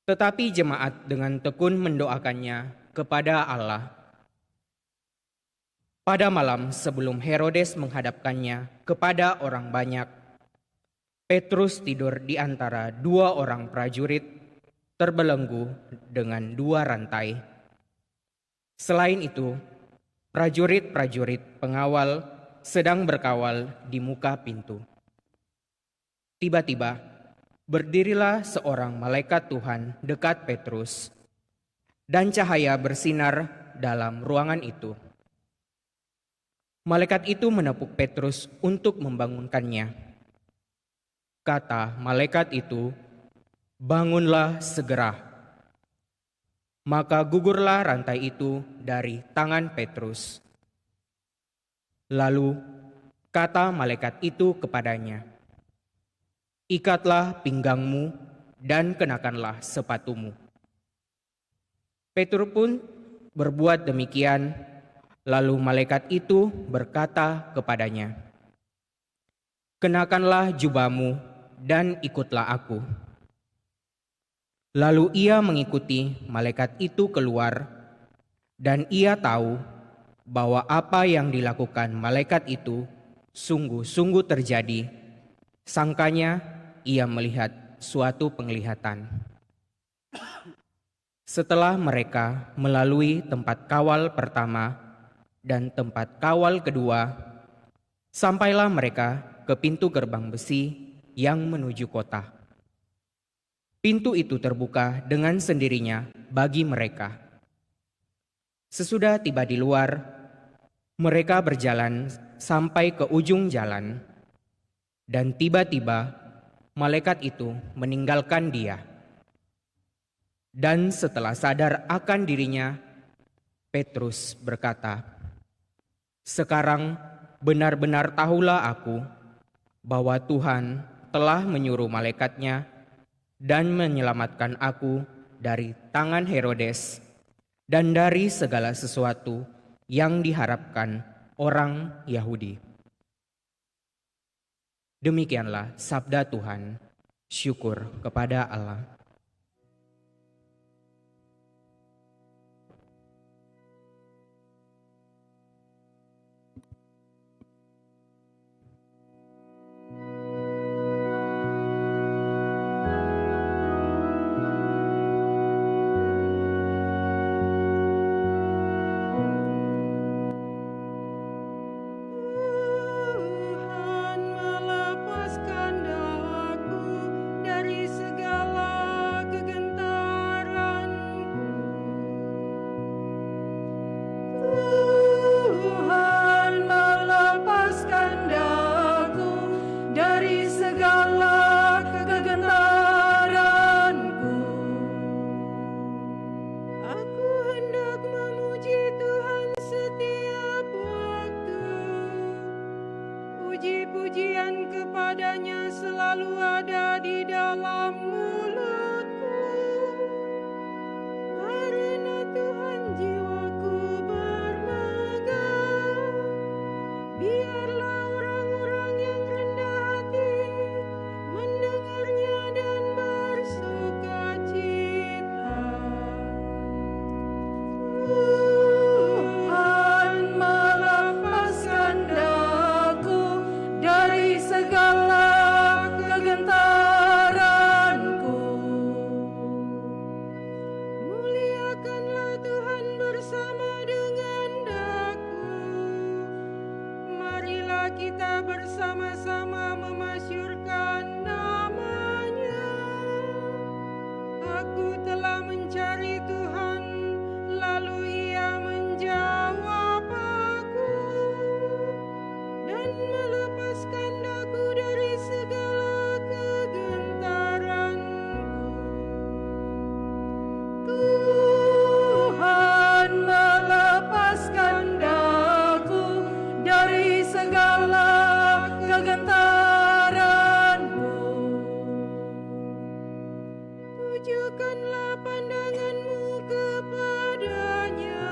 Tetapi jemaat dengan tekun mendoakannya kepada Allah. Pada malam sebelum Herodes menghadapkannya kepada orang banyak, Petrus tidur di antara 2 orang prajurit terbelenggu dengan 2 rantai. Selain itu, prajurit-prajurit pengawal sedang berkawal di muka pintu. Tiba-tiba, berdirilah seorang malaikat Tuhan dekat Petrus, dan cahaya bersinar dalam ruangan itu. Malaikat itu menepuk Petrus untuk membangunkannya. Kata malaikat itu, "Bangunlah segera." Maka gugurlah rantai itu dari tangan Petrus. Lalu kata malaikat itu kepadanya, "Ikatlah pinggangmu dan kenakanlah sepatumu." Petrus pun berbuat demikian, lalu malaikat itu berkata kepadanya, "Kenakanlah jubahmu dan ikutlah aku." Lalu ia mengikuti malaikat itu keluar, dan ia tahu bahwa apa yang dilakukan malaikat itu sungguh-sungguh terjadi. Sangkanya ia melihat suatu penglihatan. Setelah mereka melalui tempat kawal pertama dan tempat kawal kedua, sampailah mereka ke pintu gerbang besi yang menuju kota. Pintu itu terbuka dengan sendirinya bagi mereka. Sesudah tiba di luar, mereka berjalan sampai ke ujung jalan, dan tiba-tiba malaikat itu meninggalkan dia. Dan setelah sadar akan dirinya, Petrus berkata, "Sekarang benar-benar tahulah aku bahwa Tuhan telah menyuruh malaikatnya dan menyelamatkan aku dari tangan Herodes dan dari segala sesuatu yang diharapkan orang Yahudi. Demikianlah sabda Tuhan. Syukur kepada Allah. Tuhan melepaskan daku dari segala kegentaranku. Tuhan melepaskan daku dari segala kegentaranku. Aku hendak memuji Tuhan setiap waktu. Puji-pujian kepadanya selalu ada di dalam mulutku. Karena Tuhan jiwaku bermegah. Biarlah orang-orang yang rendah hati mendengarnya dan bersukacita. Tuhan melepaskan daku dari segala kegentaranku. Muliakanlah Tuhan bersama dengan daku. Marilah kita bersama-sama memasyurkan nama-Nya. Aku telah mencari Tuhan, lalu Ia menjawab aku dan melepaskan daku dari segala kegentaranku. Tuhan melepaskan daku dari segala kegentaranku. Tujukanlah pandanganmu kepadanya,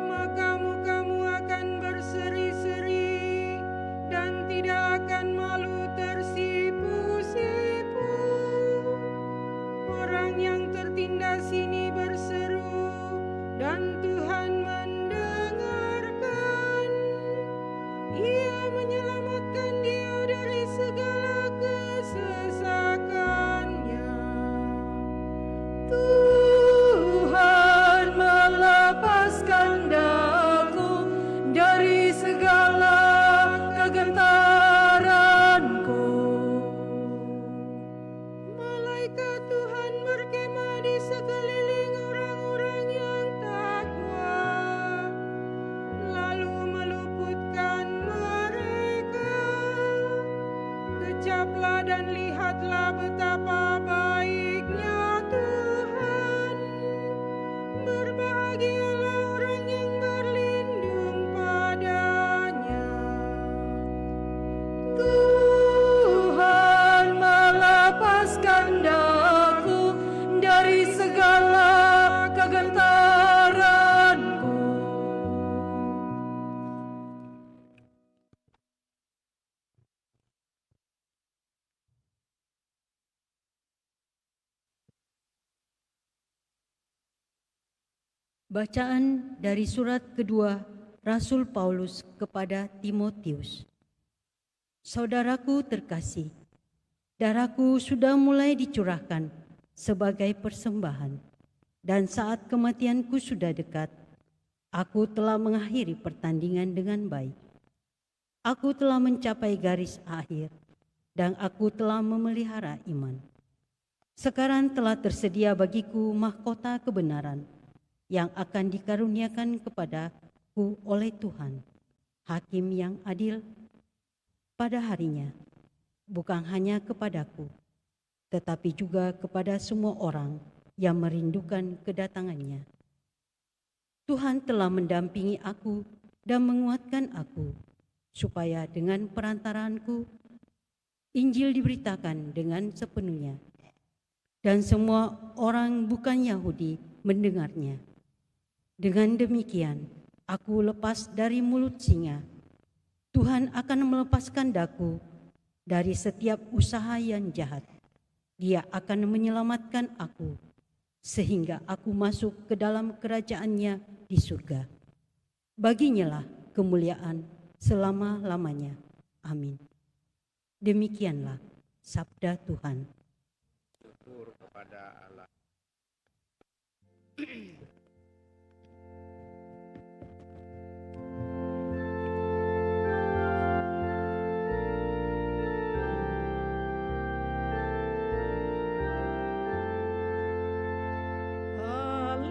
maka mukamu akan berseri-seri dan tidak akan malu tersipu-sipu. Orang yang tertindas ini berseru dan Tuhan mendengarkan. Ia menyelamatkan dia dari segala kesesakannya. Tuhan melepaskan daku dari segala kegentaranku. Malaikat Tuhan berkemah di sekeliling orang-orang yang takwa, lalu meluputkan mereka. Kecaplah dan lihatlah betapa baiknya Tuhan. Berbahagialah orang yang berlindung padanya. Tuhan melepaskan daku dari segala kegentaranku. Bacaan dari surat kedua Rasul Paulus kepada Timotius. Saudaraku terkasih, darahku sudah mulai dicurahkan sebagai persembahan, dan saat kematianku sudah dekat. Aku telah mengakhiri pertandingan dengan baik. Aku telah mencapai garis akhir, dan aku telah memelihara iman. Sekarang telah tersedia bagiku mahkota kebenaran yang akan dikaruniakan kepadaku oleh Tuhan, Hakim yang adil, pada harinya, bukan hanya kepadaku, tetapi juga kepada semua orang yang merindukan kedatangannya. Tuhan telah mendampingi aku dan menguatkan aku, supaya dengan perantaraanku Injil diberitakan dengan sepenuhnya, dan semua orang bukan Yahudi mendengarnya. Dengan demikian, aku lepas dari mulut singa. Tuhan akan melepaskan daku dari setiap usaha yang jahat. Dia akan menyelamatkan aku, sehingga aku masuk ke dalam kerajaan-Nya di surga. Baginya lah kemuliaan selama-lamanya. Amin. Demikianlah sabda Tuhan. Syukur kepada Allah.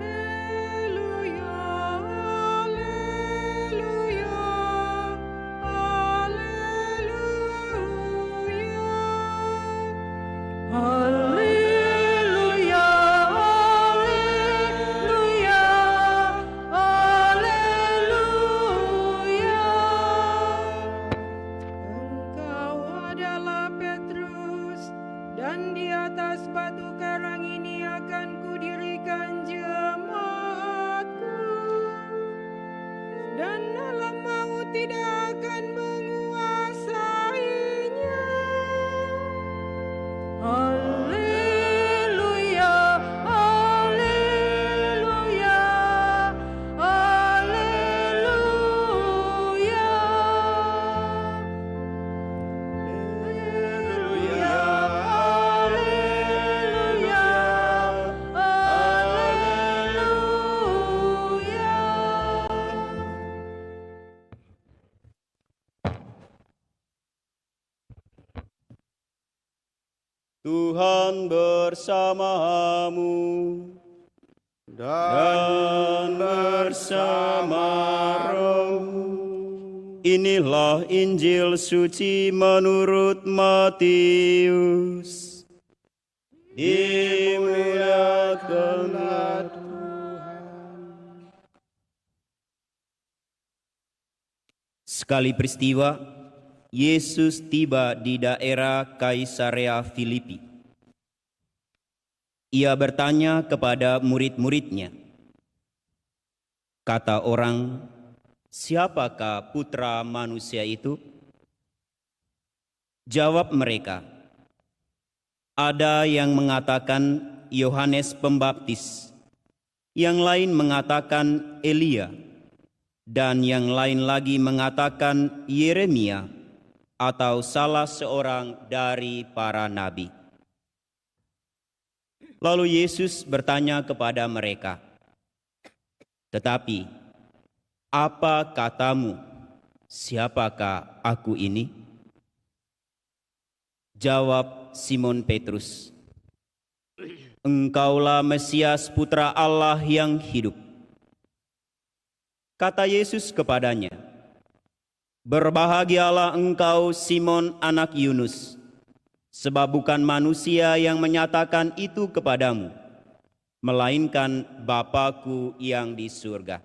Haleluya, haleluya, haleluya. Haleluya, haleluya, haleluya. Engkau adalah Petrus, dan di atas batu karang ini akan kudirikan jemaatku, dan alam maut tidak akan menguasainya. Haleluya, haleluya, haleluya. Haleluya, haleluya, haleluya. Tuhan bersamamu dan bersama rohmu. Inilah Injil suci menurut Matius. Dimuliakanlah Tuhan. Sekali peristiwa, Yesus tiba di daerah Kaisarea Filipi. Ia bertanya kepada murid-muridnya, kata orang, siapakah putra manusia itu? Jawab mereka, ada yang mengatakan Yohanes Pembaptis, yang lain mengatakan Elia, dan yang lain lagi mengatakan Yeremia, atau salah seorang dari para nabi. Lalu Yesus bertanya kepada mereka, tetapi apa katamu, siapakah aku ini? Jawab Simon Petrus, engkaulah Mesias putra Allah yang hidup. Kata Yesus kepadanya, berbahagialah engkau Simon anak Yunus, sebab bukan manusia yang menyatakan itu kepadamu, melainkan Bapa-Ku yang di surga.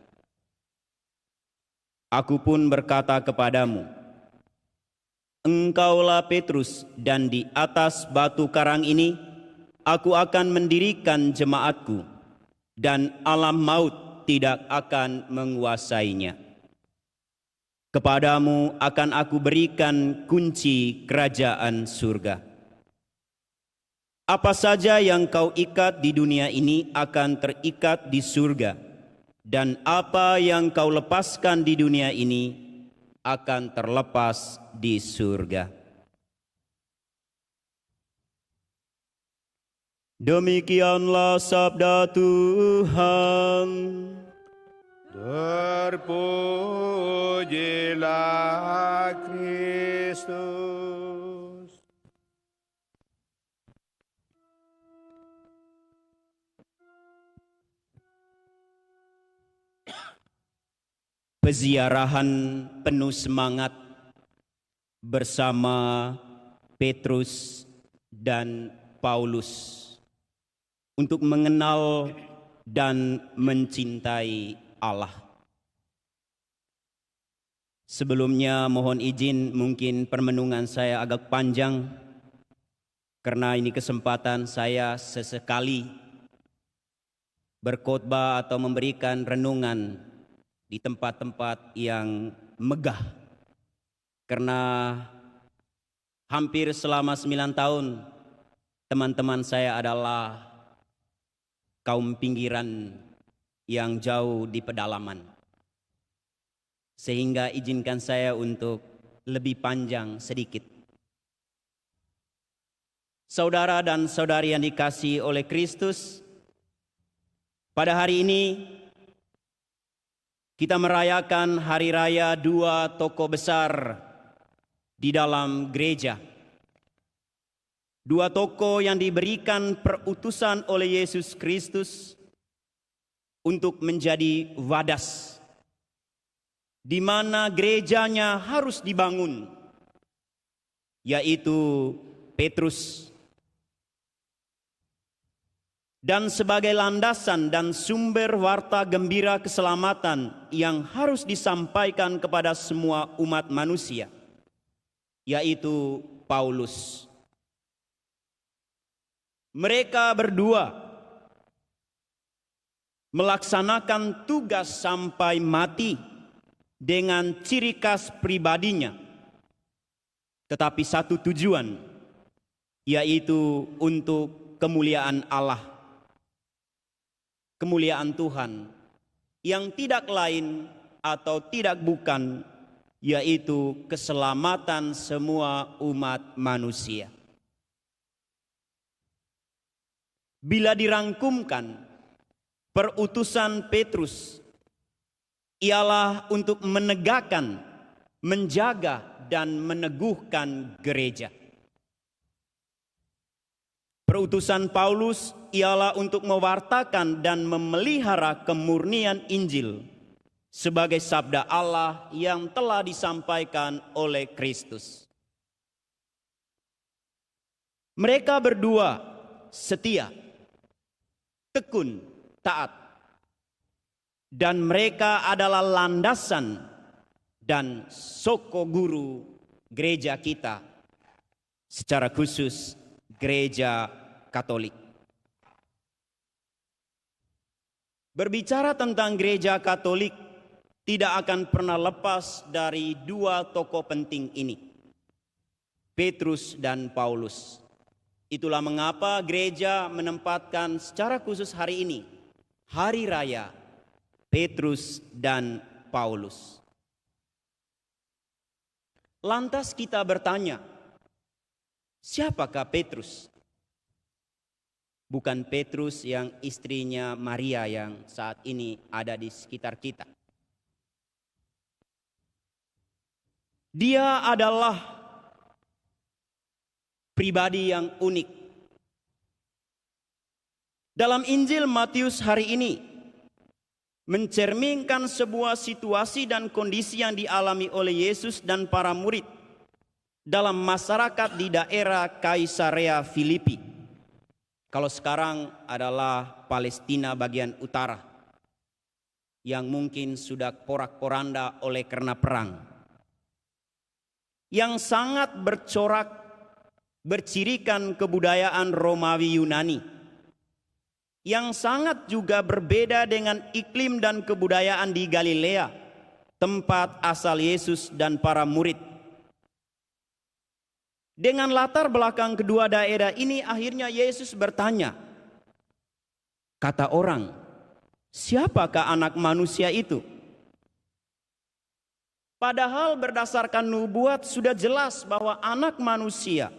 Aku pun berkata kepadamu, engkaulah Petrus, dan di atas batu karang ini aku akan mendirikan jemaatku, dan alam maut tidak akan menguasainya. Kepadamu akan aku berikan kunci kerajaan surga. Apa saja yang kau ikat di dunia ini akan terikat di surga, dan apa yang kau lepaskan di dunia ini akan terlepas di surga. Demikianlah sabda Tuhan. Terpujilah Kristus. Peziarahan penuh semangat bersama Petrus dan Paulus untuk mengenal dan mencintai Allah. Sebelumnya mohon izin mungkin permenungan saya agak panjang, karena ini kesempatan saya sesekali berkhotbah atau memberikan renungan di tempat-tempat yang megah. Karena hampir selama 9 tahun teman-teman saya adalah kaum pinggiran yang jauh di pedalaman. Sehingga izinkan saya untuk lebih panjang sedikit. Saudara dan saudari yang dikasihi oleh Kristus, pada hari ini kita merayakan hari raya dua tokoh besar di dalam gereja. Dua tokoh yang diberikan perutusan oleh Yesus Kristus untuk menjadi wadas, di mana gerejanya harus dibangun, yaitu Petrus. Dan sebagai landasan dan sumber warta gembira keselamatan yang harus disampaikan kepada semua umat manusia, yaitu Paulus. Mereka berdua melaksanakan tugas sampai mati dengan ciri khas pribadinya, tetapi satu tujuan, yaitu untuk kemuliaan Allah, kemuliaan Tuhan, yang tidak lain atau tidak bukan, yaitu keselamatan semua umat manusia. Bila dirangkumkan, perutusan Petrus ialah untuk menegakkan, menjaga, dan meneguhkan gereja. Perutusan Paulus ialah untuk mewartakan dan memelihara kemurnian Injil sebagai sabda Allah yang telah disampaikan oleh Kristus. Mereka berdua setia, tekun, taat, dan mereka adalah landasan dan soko guru gereja kita, secara khusus gereja Katolik. Berbicara tentang gereja Katolik tidak akan pernah lepas dari dua tokoh penting ini, Petrus dan Paulus. Itulah mengapa gereja menempatkan secara khusus hari ini, hari raya Petrus dan Paulus. Lantas kita bertanya, siapakah Petrus? Bukan Petrus yang istrinya Maria yang saat ini ada di sekitar kita. Dia adalah pribadi yang unik. Dalam Injil Matius hari ini mencerminkan sebuah situasi dan kondisi yang dialami oleh Yesus dan para murid dalam masyarakat di daerah Kaisarea Filipi. Kalau sekarang adalah Palestina bagian utara, yang mungkin sudah porak-poranda oleh karena perang, yang sangat bercorak bercirikan kebudayaan Romawi Yunani, yang sangat juga berbeda dengan iklim dan kebudayaan di Galilea, tempat asal Yesus dan para murid. Dengan latar belakang kedua daerah ini, akhirnya Yesus bertanya, kata orang, siapakah anak manusia itu? Padahal berdasarkan nubuat sudah jelas bahwa anak manusia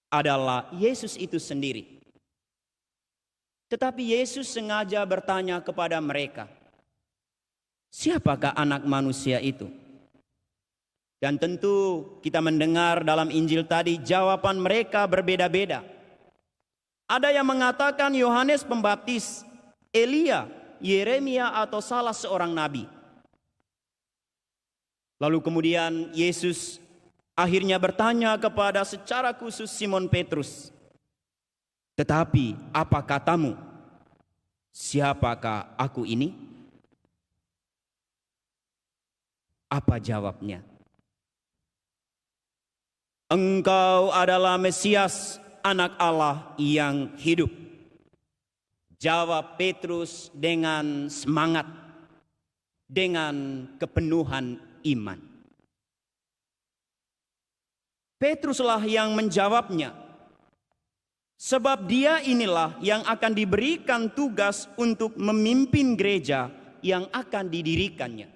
adalah Yesus itu sendiri. Tetapi Yesus sengaja bertanya kepada mereka, siapakah anak manusia itu? Dan tentu kita mendengar dalam Injil tadi jawaban mereka berbeda-beda. Ada yang mengatakan Yohanes Pembaptis, Elia, Yeremia, atau salah seorang nabi. Lalu kemudian Yesus akhirnya bertanya kepada secara khusus Simon Petrus, tetapi apa katamu? Siapakah aku ini? Apa jawabnya? Engkau adalah Mesias, Anak Allah yang hidup. Jawab Petrus dengan semangat, dengan kepenuhan iman. Petruslah yang menjawabnya, sebab dia inilah yang akan diberikan tugas untuk memimpin gereja yang akan didirikannya.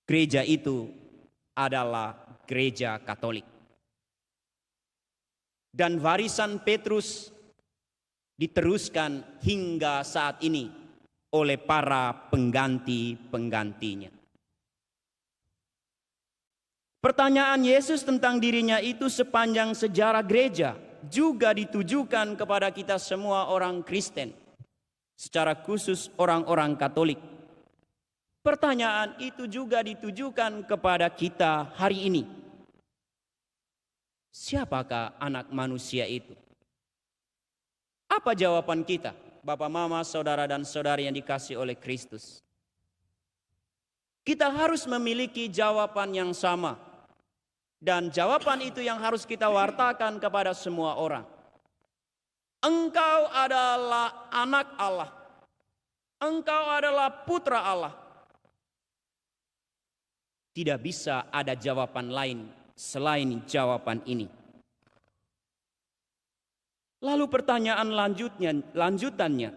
Gereja itu adalah gereja Katolik. Dan warisan Petrus diteruskan hingga saat ini oleh para pengganti-penggantinya. Pertanyaan Yesus tentang dirinya itu sepanjang sejarah gereja juga ditujukan kepada kita semua orang Kristen, secara khusus orang-orang Katolik. Pertanyaan itu juga ditujukan kepada kita hari ini. Siapakah Anak Manusia itu? Apa jawaban kita, Bapak, Mama, Saudara dan Saudari yang dikasihi oleh Kristus? Kita harus memiliki jawaban yang sama. Dan jawaban itu yang harus kita wartakan kepada semua orang. Engkau adalah Anak Allah. Engkau adalah Putra Allah. Tidak bisa ada jawaban lain selain jawaban ini. Lalu pertanyaan lanjutannya,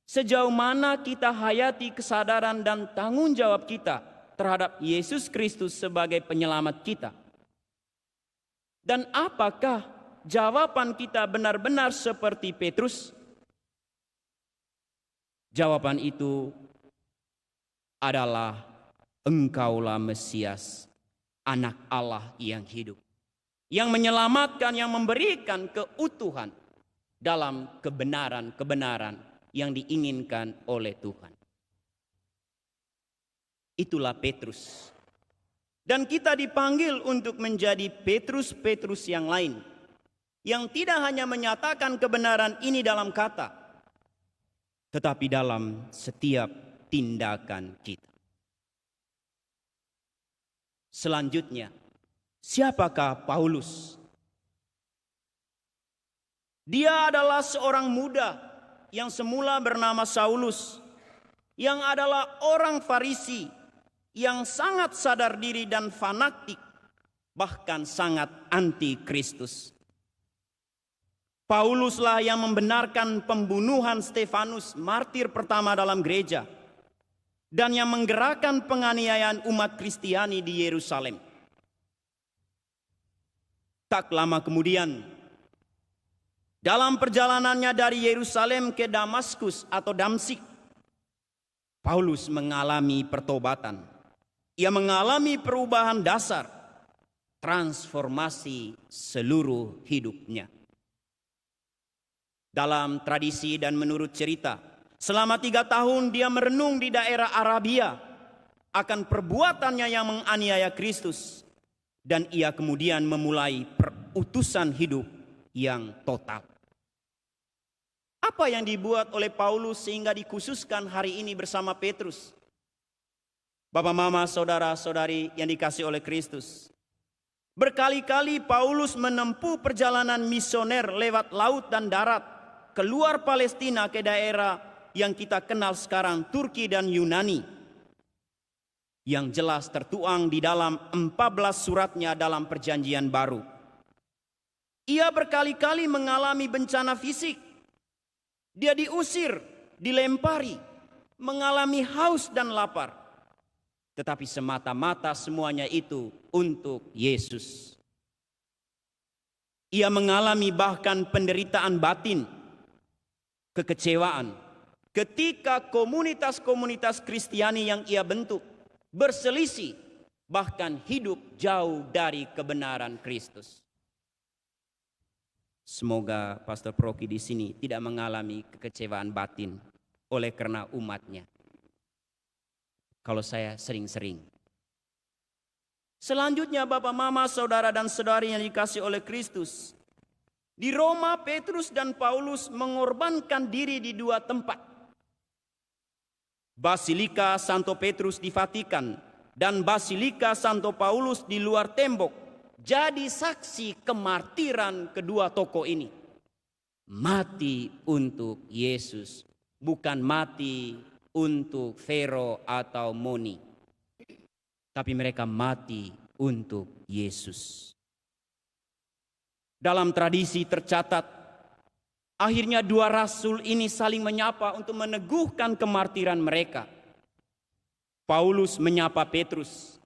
sejauh mana kita hayati kesadaran dan tanggung jawab kita terhadap Yesus Kristus sebagai penyelamat kita? Dan apakah jawaban kita benar-benar seperti Petrus? Jawaban itu adalah Engkaulah Mesias, Anak Allah yang hidup, yang menyelamatkan, yang memberikan keutuhan dalam kebenaran-kebenaran yang diinginkan oleh Tuhan. Itulah Petrus. Dan kita dipanggil untuk menjadi Petrus-Petrus yang lain, yang tidak hanya menyatakan kebenaran ini dalam kata, tetapi dalam setiap tindakan kita. Selanjutnya, siapakah Paulus? Dia adalah seorang muda yang semula bernama Saulus, yang adalah orang Farisi, yang sangat sadar diri dan fanatik, bahkan sangat anti Kristus. Pauluslah yang membenarkan pembunuhan Stefanus, martir pertama dalam gereja, dan yang menggerakkan penganiayaan umat Kristiani di Yerusalem. Tak lama kemudian, dalam perjalanannya dari Yerusalem ke Damaskus atau Damsik, Paulus mengalami pertobatan. Ia mengalami perubahan dasar, transformasi seluruh hidupnya. Dalam tradisi dan menurut cerita, selama 3 tahun dia merenung di daerah Arabia akan perbuatannya yang menganiaya Kristus. Dan ia kemudian memulai perutusan hidup yang total. Apa yang dibuat oleh Paulus sehingga dikhususkan hari ini bersama Petrus? Bapak, Mama, Saudara-saudari yang dikasihi oleh Kristus. Berkali-kali Paulus menempuh perjalanan misioner lewat laut dan darat, keluar Palestina ke daerah yang kita kenal sekarang, Turki dan Yunani. Yang jelas tertuang di dalam 14 suratnya dalam Perjanjian Baru. Ia berkali-kali mengalami bencana fisik. Dia diusir, dilempari, mengalami haus dan lapar. Tetapi semata-mata semuanya itu untuk Yesus. Ia mengalami bahkan penderitaan batin, kekecewaan, ketika komunitas-komunitas Kristiani yang ia bentuk berselisih, bahkan hidup jauh dari kebenaran Kristus. Semoga Pastor Proki di sini tidak mengalami kekecewaan batin oleh karena umatnya. Kalau saya sering-sering. Selanjutnya Bapak, Mama, Saudara dan Saudari yang dikasihi oleh Kristus. Di Roma, Petrus dan Paulus mengorbankan diri di 2 tempat. Basilika Santo Petrus di Vatikan, dan Basilika Santo Paulus di luar tembok jadi saksi kemartiran kedua tokoh ini. Mati untuk Yesus, bukan mati untuk Vero atau Moni, tapi mereka mati untuk Yesus. Dalam tradisi tercatat, akhirnya dua rasul ini saling menyapa untuk meneguhkan kemartiran mereka. Paulus menyapa Petrus,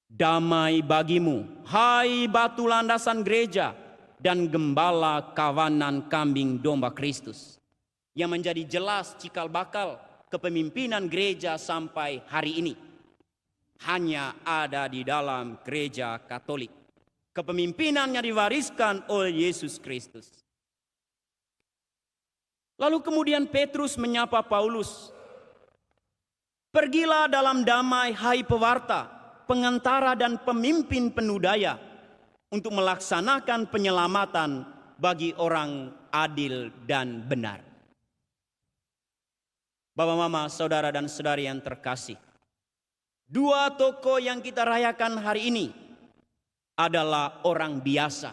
"Damai bagimu, hai batu landasan gereja dan gembala kawanan kambing domba Kristus," yang menjadi jelas cikal bakal kepemimpinan gereja sampai hari ini. Hanya ada di dalam gereja Katolik. Kepemimpinannya diwariskan oleh Yesus Kristus. Lalu kemudian Petrus menyapa Paulus, "Pergilah dalam damai, hai pewarta, pengantara dan pemimpin penuh daya, untuk melaksanakan penyelamatan bagi orang adil dan benar." Bapak, Mama, Saudara dan Saudari yang terkasih, dua tokoh yang kita rayakan hari ini adalah orang biasa,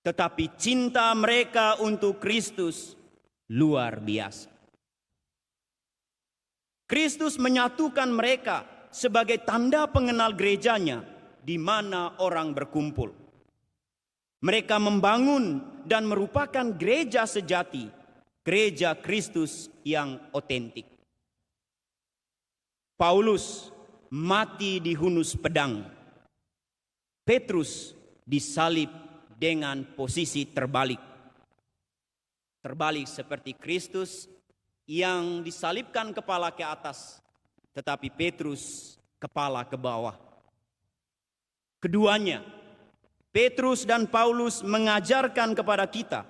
tetapi cinta mereka untuk Kristus luar biasa. Kristus menyatukan mereka sebagai tanda pengenal gerejanya di mana orang berkumpul. Mereka membangun dan merupakan gereja sejati, gereja Kristus yang otentik. Paulus mati di hunus pedang. Petrus disalib dengan posisi terbalik. Terbalik seperti Kristus yang disalibkan kepala ke atas, tetapi Petrus kepala ke bawah. Keduanya, Petrus dan Paulus, mengajarkan kepada kita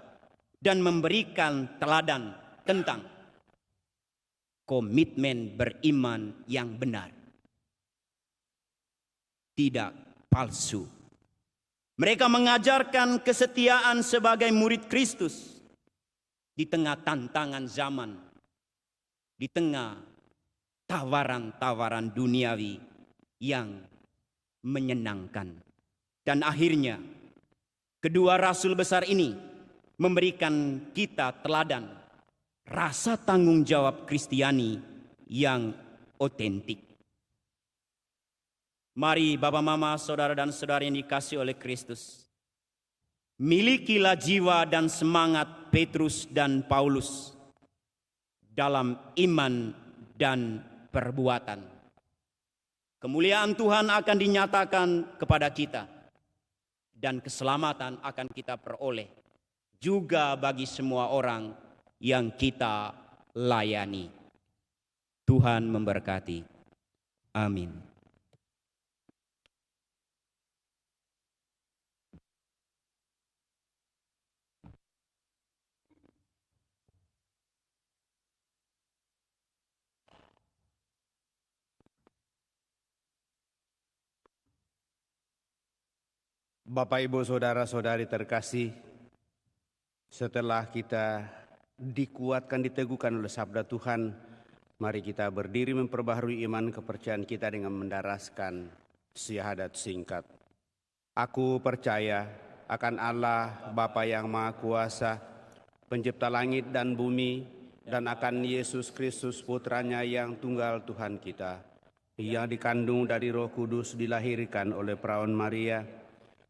dan memberikan teladan tentang komitmen beriman yang benar, tidak palsu. Mereka mengajarkan kesetiaan sebagai murid Kristus di tengah tantangan zaman, di tengah tawaran-tawaran duniawi yang menyenangkan. Dan akhirnya kedua rasul besar ini memberikan kita teladan rasa tanggung jawab Kristiani yang otentik. Mari Bapak, Mama, Saudara dan Saudari yang dikasihi oleh Kristus, milikilah jiwa dan semangat Petrus dan Paulus dalam iman dan perbuatan. Kemuliaan Tuhan akan dinyatakan kepada kita dan keselamatan akan kita peroleh juga bagi semua orang yang kita layani. Tuhan memberkati. Amin. Bapak, Ibu, Saudara-saudari terkasih, setelah kita dikuatkan, diteguhkan oleh sabda Tuhan, mari kita berdiri memperbaharui iman kepercayaan kita dengan mendaraskan syahadat singkat. Aku percaya akan Allah, Bapa yang Maha Kuasa, pencipta langit dan bumi, dan akan Yesus Kristus Putranya yang tunggal Tuhan kita, yang dikandung dari Roh Kudus, dilahirkan oleh perawan Maria,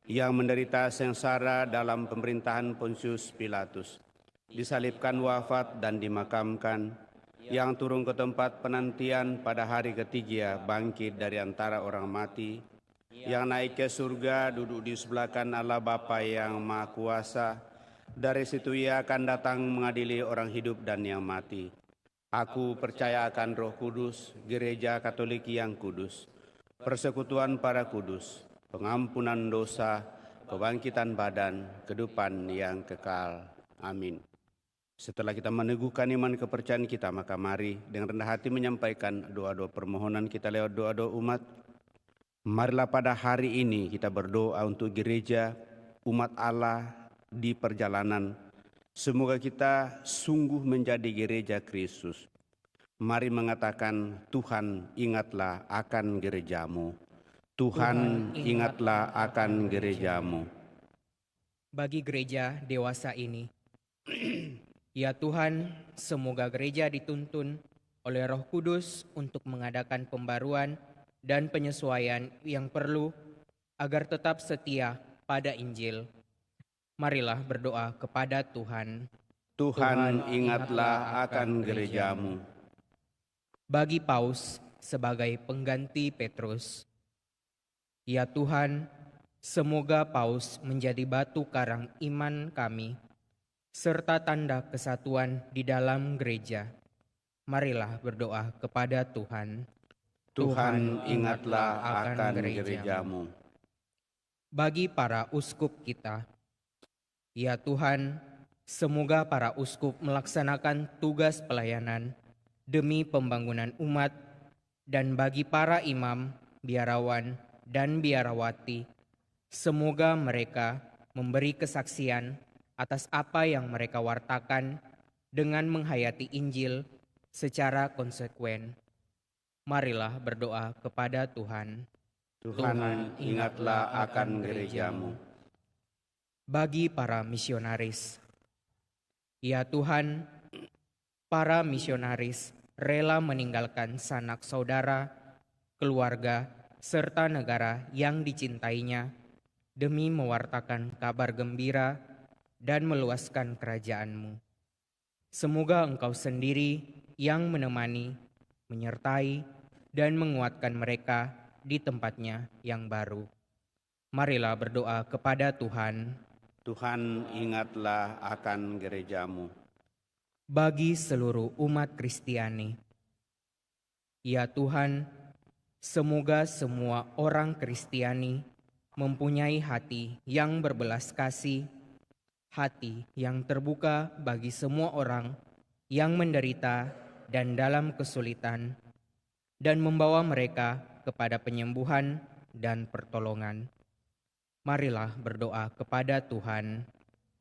yang menderita sengsara dalam pemerintahan Pontius Pilatus, disalibkan, wafat dan dimakamkan, yang turun ke tempat penantian pada hari ketiga, bangkit dari antara orang mati, yang naik ke surga, duduk di sebelah kanan Allah Bapa yang Maha Kuasa. Dari situ Ia akan datang mengadili orang hidup dan yang mati. Aku percaya akan Roh Kudus, Gereja Katolik yang kudus, persekutuan para kudus, pengampunan dosa, kebangkitan badan, kehidupan yang kekal. Amin. Setelah kita meneguhkan iman kepercayaan kita, maka mari dengan rendah hati menyampaikan doa-doa permohonan kita lewat doa-doa umat. Marilah pada hari ini kita berdoa untuk gereja, umat Allah di perjalanan. Semoga kita sungguh menjadi gereja Kristus. Mari mengatakan, Tuhan ingatlah akan gerejamu. Tuhan ingatlah akan gerejamu. Bagi gereja dewasa ini, ya Tuhan, semoga gereja dituntun oleh Roh Kudus untuk mengadakan pembaruan dan penyesuaian yang perlu agar tetap setia pada Injil. Marilah berdoa kepada Tuhan. Tuhan ingatlah akan gerejamu. Bagi Paus sebagai pengganti Petrus, ya Tuhan, semoga Paus menjadi batu karang iman kami, serta tanda kesatuan di dalam gereja. Marilah berdoa kepada Tuhan. Tuhan ingatlah akan gerejamu. Bagi para uskup kita, ya Tuhan, semoga para uskup melaksanakan tugas pelayanan demi pembangunan umat, dan bagi para imam, biarawan, dan biarawati, semoga mereka memberi kesaksian atas apa yang mereka wartakan dengan menghayati Injil secara konsekuen. Marilah berdoa kepada Tuhan. Tuhan ingatlah akan gerejamu. Bagi para misionaris, ya Tuhan, para misionaris rela meninggalkan sanak saudara, keluarga, serta negara yang dicintainya demi mewartakan kabar gembira dan meluaskan kerajaan-Mu. Semoga Engkau sendiri yang menemani, menyertai, dan menguatkan mereka di tempatnya yang baru. Marilah berdoa kepada Tuhan. Tuhan ingatlah akan gerejamu. Bagi seluruh umat Kristiani, ya Tuhan, semoga semua orang Kristiani mempunyai hati yang berbelas kasih, hati yang terbuka bagi semua orang yang menderita dan dalam kesulitan, dan membawa mereka kepada penyembuhan dan pertolongan. Marilah berdoa kepada Tuhan.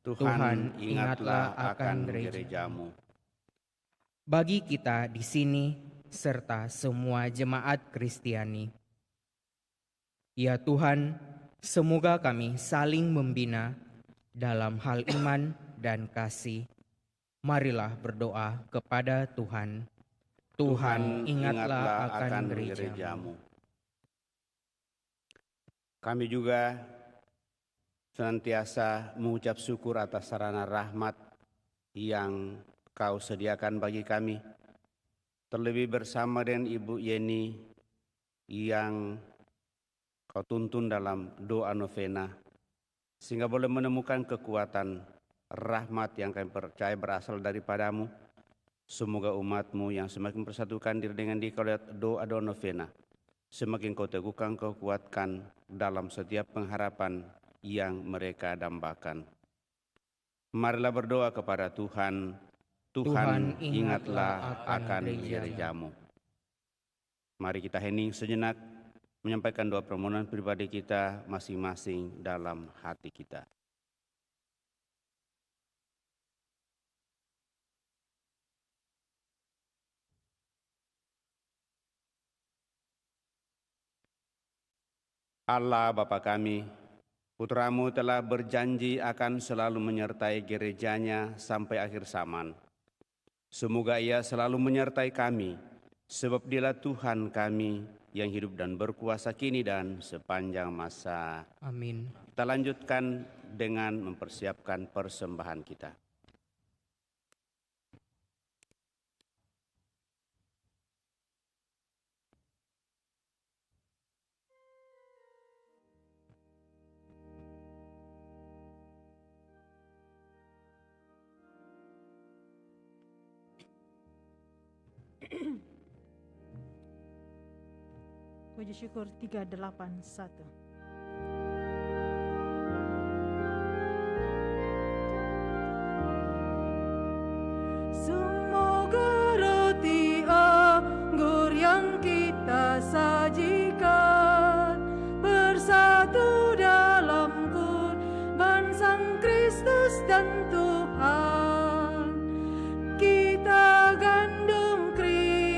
Tuhan ingatlah akan gerejamu. Bagi kita di sini serta semua jemaat Kristiani, ya Tuhan, semoga kami saling membina dalam hal iman dan kasih. Marilah berdoa kepada Tuhan. Tuhan ingatlah akan gerejamu. Kami juga senantiasa mengucap syukur atas sarana rahmat yang Kau sediakan bagi kami. Terlebih bersama dengan Ibu Yeni yang Kau tuntun dalam doa novena, sehingga boleh menemukan kekuatan rahmat yang kami percaya berasal daripada-Mu. Semoga umat-Mu yang semakin persatukan diri dengan Dikau lewat doa-doa novena, semakin Kau teguhkan, Kau kuatkan dalam setiap pengharapan yang mereka dambakan. Marilah berdoa kepada Tuhan. Tuhan ingatlah akan gerejamu. Mari kita hening sejenak, menyampaikan doa permohonan pribadi kita masing-masing dalam hati kita. Allah Bapa kami, Putra-Mu telah berjanji akan selalu menyertai gerejanya sampai akhir zaman. Semoga Ia selalu menyertai kami, sebab Dialah Tuhan kami yang hidup dan berkuasa kini dan sepanjang masa. Amin. Kita lanjutkan dengan mempersiapkan persembahan kita. Puji syukur 381. Semoga roti anggur yang kita sajikan bersatu dalam kurban Sang Kristus dan Tuhan. Kita gandum Kristus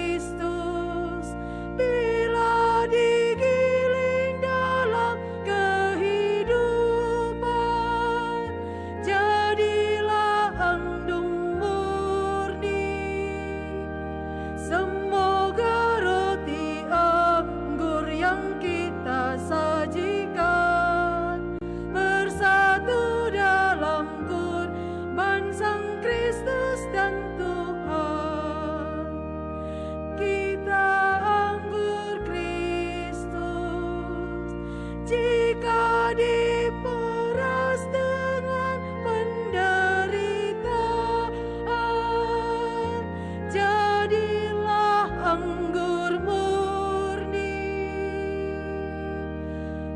jika diperas dengan penderitaan, jadilah anggur murni.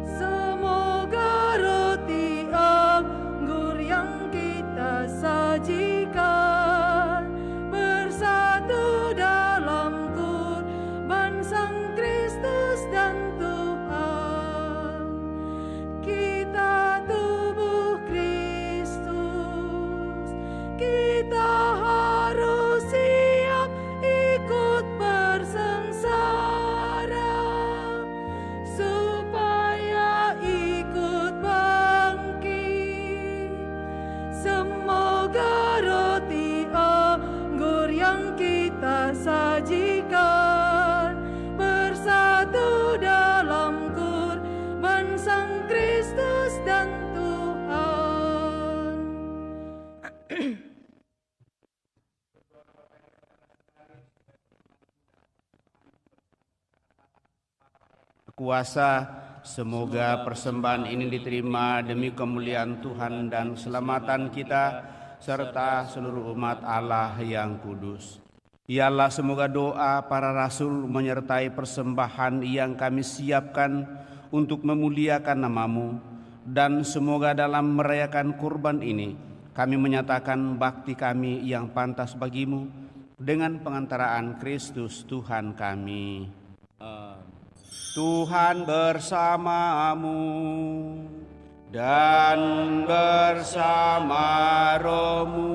Semoga roti anggur yang kita sajikan bersatu dalam kurban Sang Kristus dan Tuhan. Kita tubuh Kristus, kita harus siap ikut bersengsara supaya ikut bangkit. Semoga roti anggur yang kita sajikan bersatu dalam kurban Sang Kristus dan Tuhan. Kuasa, semoga persembahan ini diterima demi kemuliaan Tuhan dan keselamatan kita serta seluruh umat Allah yang kudus. Ya Allah, semoga doa para rasul menyertai persembahan yang kami siapkan untuk memuliakan nama-Mu, dan semoga dalam merayakan kurban ini kami menyatakan bakti kami yang pantas bagi-Mu dengan pengantaraan Kristus Tuhan kami. Tuhan bersamamu dan bersama rohmu.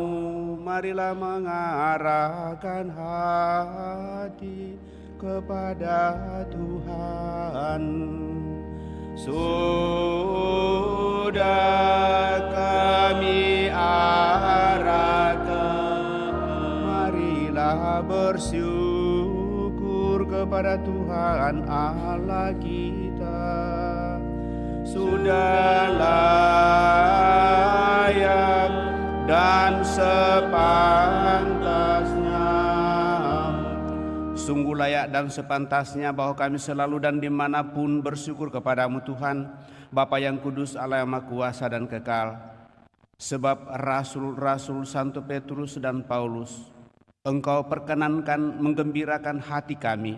Marilah mengarahkan hati kepada Tuhan. Sudah kami arahkan, marilah bersyukur kepada Tuhan Allah kita. Sudah layak dan sepantasnya, sungguh layak dan sepantasnya bahwa kami selalu dan dimanapun bersyukur kepadamu Tuhan, Bapa yang kudus, Allah yang maha kuasa dan kekal. Sebab rasul-rasul Santo Petrus dan Paulus Engkau perkenankan menggembirakan hati kami.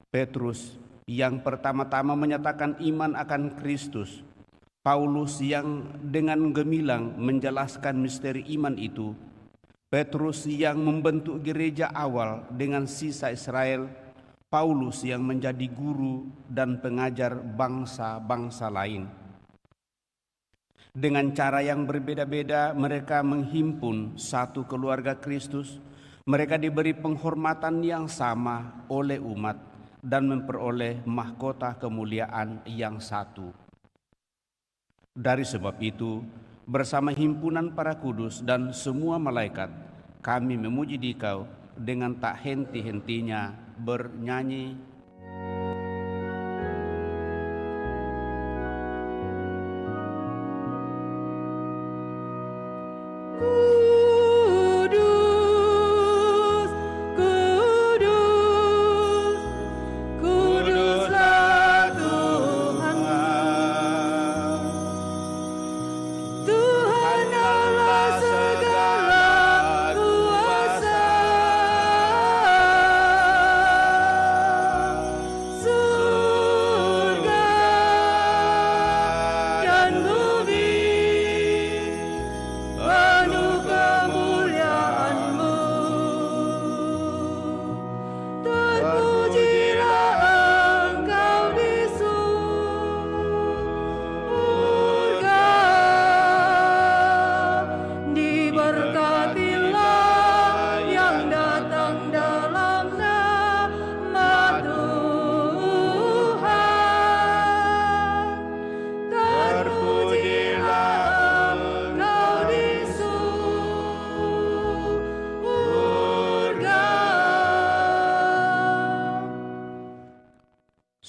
Petrus yang pertama-tama menyatakan iman akan Kristus, Paulus yang dengan gemilang menjelaskan misteri iman itu, Petrus yang membentuk gereja awal dengan sisa Israel, Paulus yang menjadi guru dan pengajar bangsa-bangsa lain. Dengan cara yang berbeda-beda mereka menghimpun satu keluarga Kristus. Mereka diberi penghormatan yang sama oleh umat dan memperoleh mahkota kemuliaan yang satu. Dari sebab itu, bersama himpunan para kudus dan semua malaikat, kami memuji Dikau dengan tak henti-hentinya bernyanyi.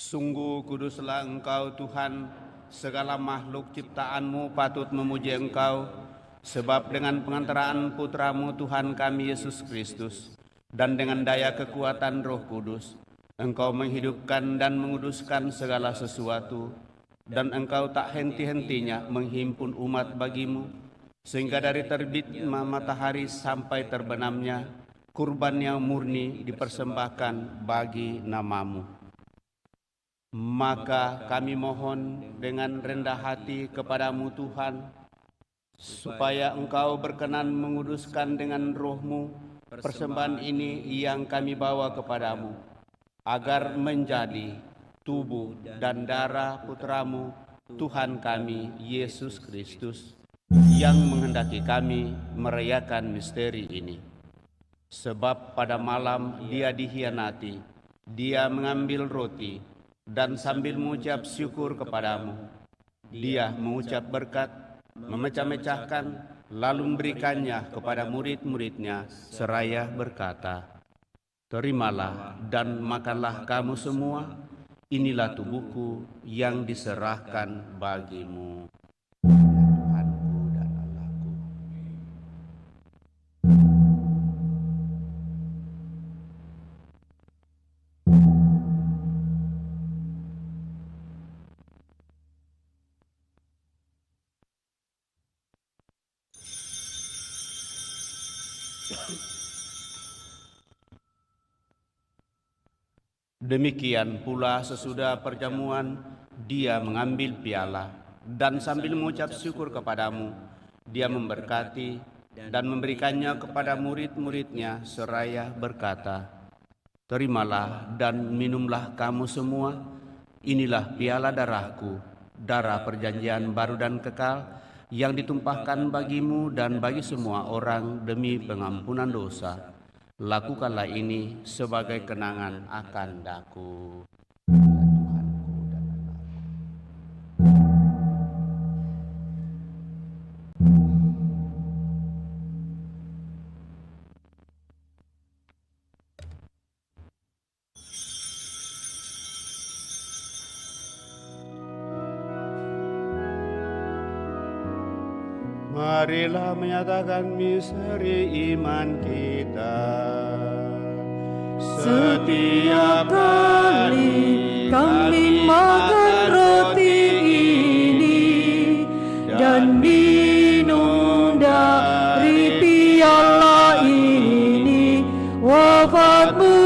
Sungguh kuduslah Engkau Tuhan, segala makhluk ciptaan-Mu patut memuji Engkau, sebab dengan pengantaraan Putra-Mu Tuhan kami Yesus Kristus, dan dengan daya kekuatan Roh Kudus, Engkau menghidupkan dan menguduskan segala sesuatu, dan Engkau tak henti-hentinya menghimpun umat bagimu, sehingga dari terbit matahari sampai terbenamnya, kurban yang murni dipersembahkan bagi namamu. Maka kami mohon dengan rendah hati kepadamu Tuhan, supaya Engkau berkenan menguduskan dengan roh-Mu persembahan ini yang kami bawa kepadamu, agar menjadi tubuh dan darah Putra-Mu, Tuhan kami, Yesus Kristus, yang menghendaki kami merayakan misteri ini. Sebab pada malam Dia dihianati, Dia mengambil roti, dan sambil mengucap syukur kepadamu, Dia mengucap berkat, memecah-mecahkan, lalu memberikannya kepada murid-muridnya, seraya berkata, "Terimalah dan makanlah kamu semua, inilah tubuhku yang diserahkan bagimu." Tuhanku dan Allahku. Demikian pula sesudah perjamuan, Dia mengambil piala, dan sambil mengucap syukur kepadamu, Dia memberkati dan memberikannya kepada murid-muridnya, seraya berkata, "Terimalah dan minumlah kamu semua, inilah piala darahku, darah perjanjian baru dan kekal, yang ditumpahkan bagimu dan bagi semua orang demi pengampunan dosa. Lakukanlah ini sebagai kenangan akan daku." Tuhanku dan Allahku. Marilah menyatakan misteri iman kita. Setiap kali kami makan roti ini dan minum dari piala ini, wafat-Mu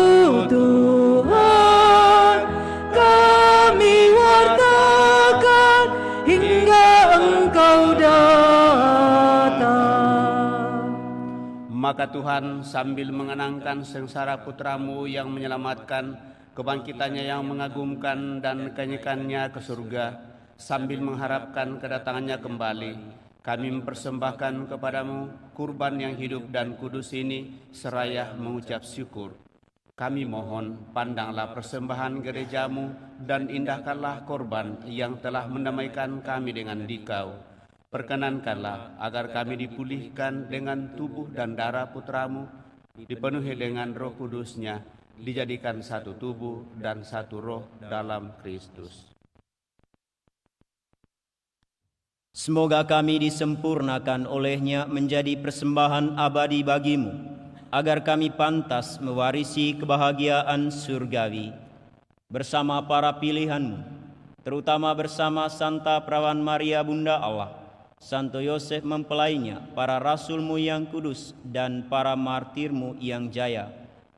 Tuhan kami wartakan hingga Engkau datang. Maka Tuhan sambil mengenangkan sengsara Putra-Mu yang menyelamatkan, kebangkitannya yang mengagumkan dan kenaikannya ke surga, sambil mengharapkan kedatangannya kembali, kami mempersembahkan kepadamu kurban yang hidup dan kudus ini, seraya mengucap syukur. Kami mohon, pandanglah persembahan gereja-Mu dan indahkanlah korban yang telah mendamaikan kami dengan Dikau. Perkenankanlah agar kami dipulihkan dengan tubuh dan darah Putra-Mu, dipenuhi dengan Roh Kudus-Nya, dijadikan satu tubuh dan satu roh dalam Kristus. Semoga kami disempurnakan oleh-Nya menjadi persembahan abadi bagi-Mu, agar kami pantas mewarisi kebahagiaan surgawi bersama para pilihan-Mu, terutama bersama Santa Perawan Maria Bunda Allah, Santo Yosef mempelainya, para rasul-Mu yang kudus dan para martir-Mu yang jaya,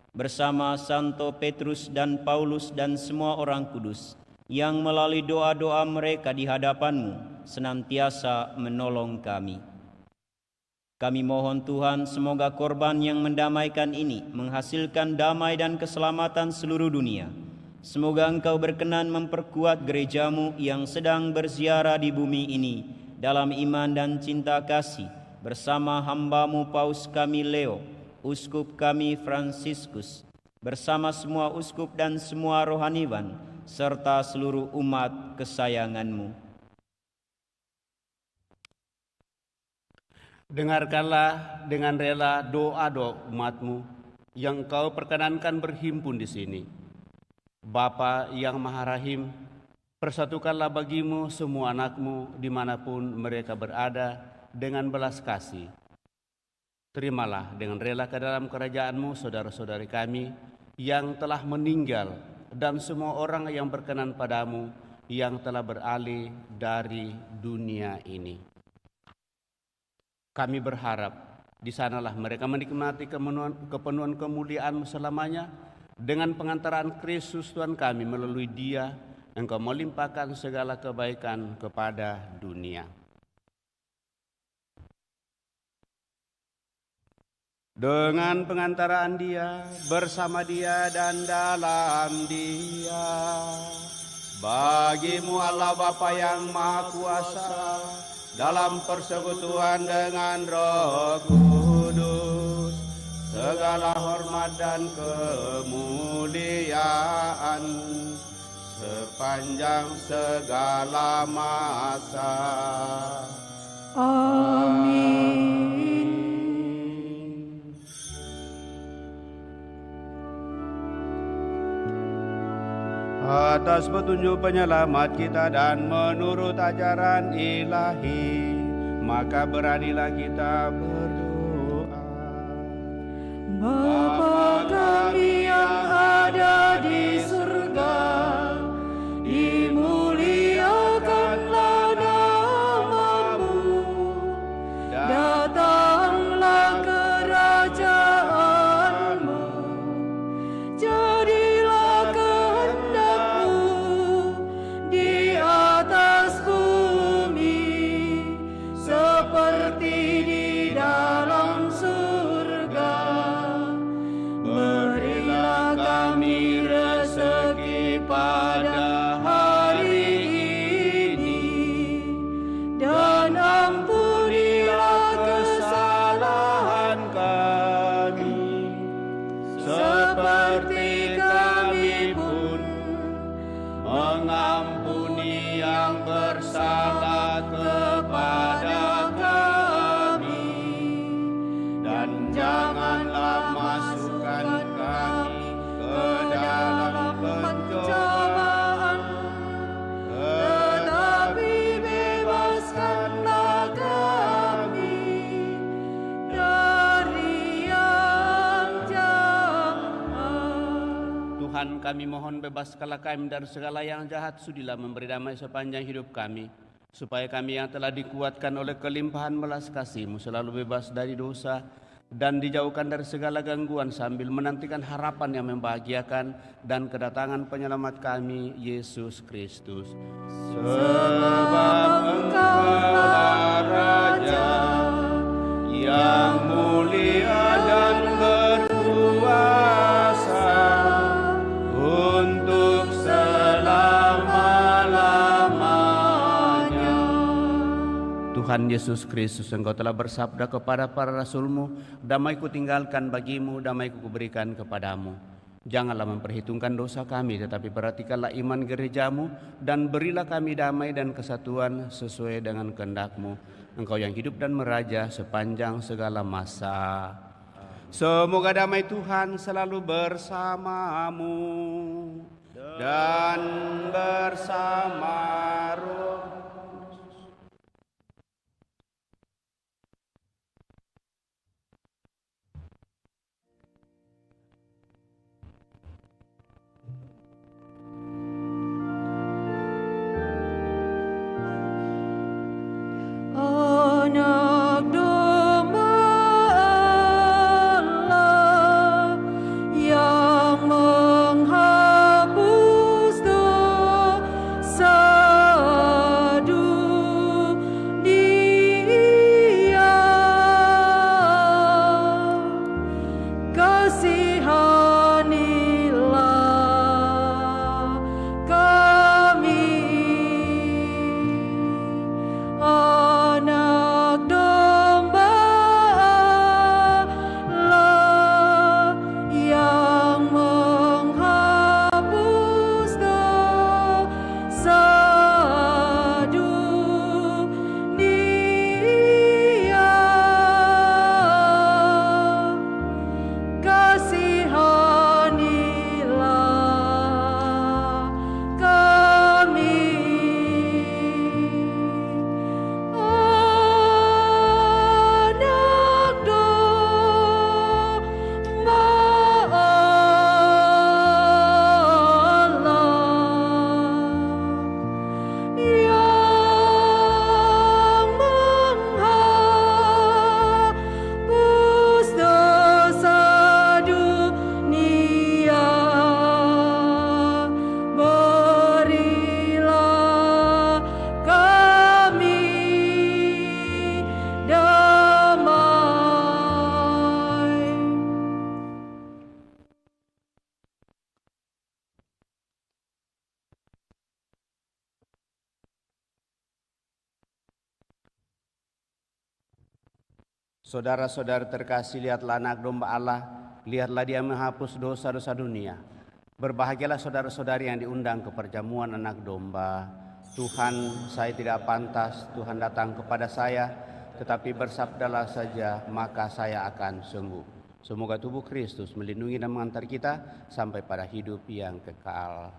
bersama Santo Petrus dan Paulus dan semua orang kudus, yang melalui doa-doa mereka di hadapan-Mu senantiasa menolong kami. Kami mohon Tuhan, semoga korban yang mendamaikan ini menghasilkan damai dan keselamatan seluruh dunia. Semoga Engkau berkenan memperkuat gereja-Mu yang sedang berziarah di bumi ini dalam iman dan cinta kasih, bersama hamba-Mu Paus kami Leo, Uskup kami Fransiskus, bersama semua uskup dan semua rohaniwan, serta seluruh umat kesayangan-Mu. Dengarkanlah dengan rela doa-doa umat-Mu yang Kau perkenankan berhimpun di sini. Bapa yang Maha Rahim, persatukanlah bagi-Mu semua anak-Mu dimanapun mereka berada dengan belas kasih. Terimalah dengan rela ke dalam kerajaan-Mu saudara-saudari kami yang telah meninggal dan semua orang yang berkenan padamu yang telah beralih dari dunia ini. Kami berharap di sanalah mereka menikmati kepenuhan kemuliaan selamanya. Dengan pengantaran Kristus Tuhan kami, melalui Dia Engkau melimpahkan segala kebaikan kepada dunia. Dengan pengantaran Dia, bersama Dia dan dalam Dia, bagimu Allah Bapa yang Maha Kuasa, dalam persekutuan dengan Roh Kudus, segala hormat dan kemuliaan sepanjang segala masa. Amin. Atas petunjuk penyelamat kita dan menurut ajaran ilahi, maka beranilah kita berdoa. Bapa kami yang ada di surga, dimuliakanlah namamu, datanglah kerajaanmu, jadilah kehendakmu di atas bumi seperti di dalam surga. Berilah kami rezeki pada hari ini, dan ampunilah kesalahan kami, seperti kami pun mengampuni yang bersalah kepada kami, dan janganlah masukkan kami ke dalam pencobaan, tetapi bebaskanlah kami dari yang jahat. Tuhan, kami mohon bebaskanlah kami dari segala yang jahat, sudilah memberi damai sepanjang hidup kami, supaya kami yang telah dikuatkan oleh kelimpahan belas kasih-Mu selalu bebas dari dosa dan dijauhkan dari segala gangguan, sambil menantikan harapan yang membahagiakan dan kedatangan penyelamat kami, Yesus Kristus. Sebab Engkaulah Raja yang mulia dan berkuasa untuk selama-lamanya. Tuhan Yesus Kristus, Engkau telah bersabda kepada para rasul-Mu, damai-Ku tinggalkan bagimu, damai-Ku kuberikan kepadamu. Janganlah memperhitungkan dosa kami, tetapi perhatikanlah iman gereja-Mu, dan berilah kami damai dan kesatuan sesuai dengan kehendak-Mu. Engkau yang hidup dan meraja sepanjang segala masa. Semoga damai Tuhan selalu bersamamu dan bersama roh. Anak domba Allah yang menghapus dosa Saudara-saudara terkasih, lihatlah anak domba Allah, lihatlah dia menghapus dosa-dosa dunia. Berbahagialah saudara-saudari yang diundang ke perjamuan anak domba. Tuhan, saya tidak pantas Tuhan datang kepada saya, tetapi bersabdalah saja, maka saya akan sembuh. Semoga tubuh Kristus melindungi dan mengantar kita sampai pada hidup yang kekal.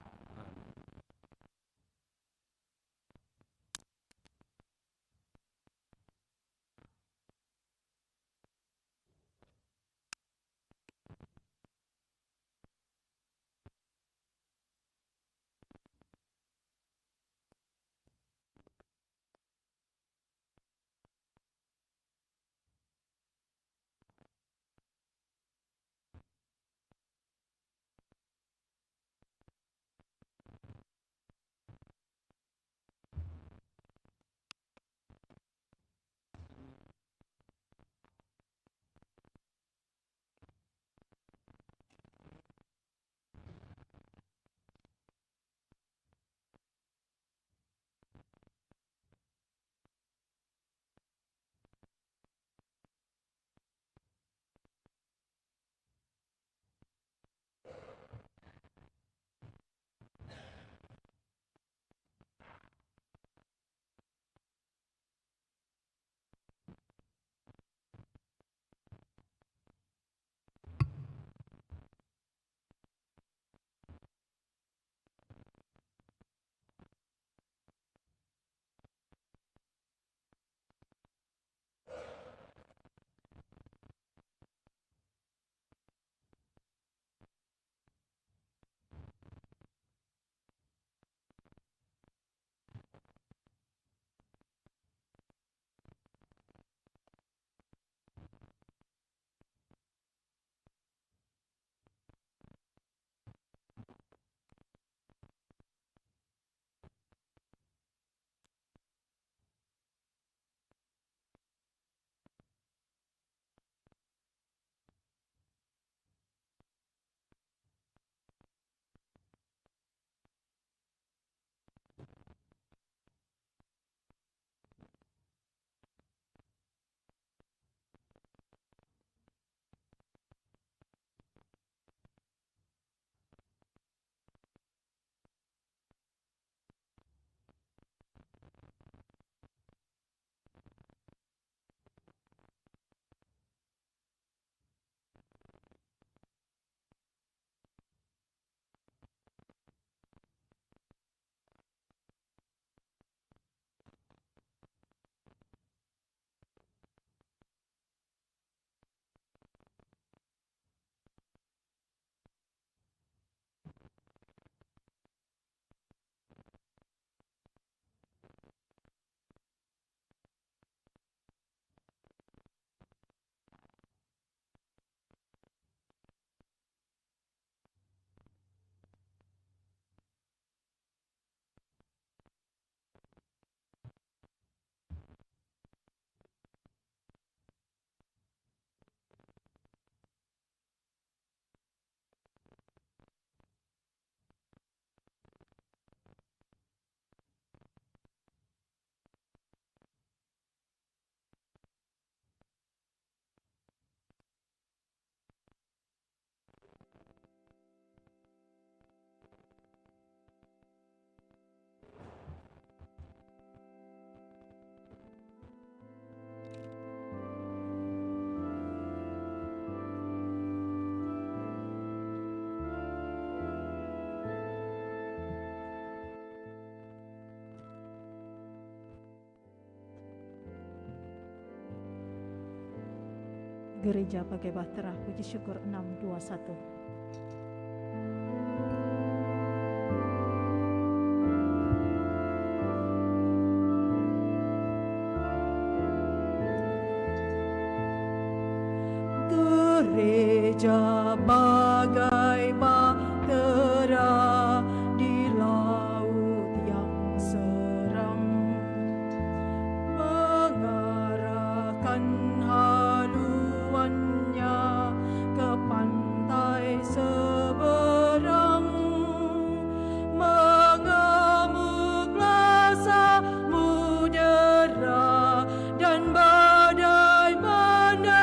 Gereja Pakai Bahtera, Puji Syukur 621. Gereja bagai bahtera di laut yang seram, mengarahkan haluannya ke pantai seberang, mengamuklah samudera dan badai mana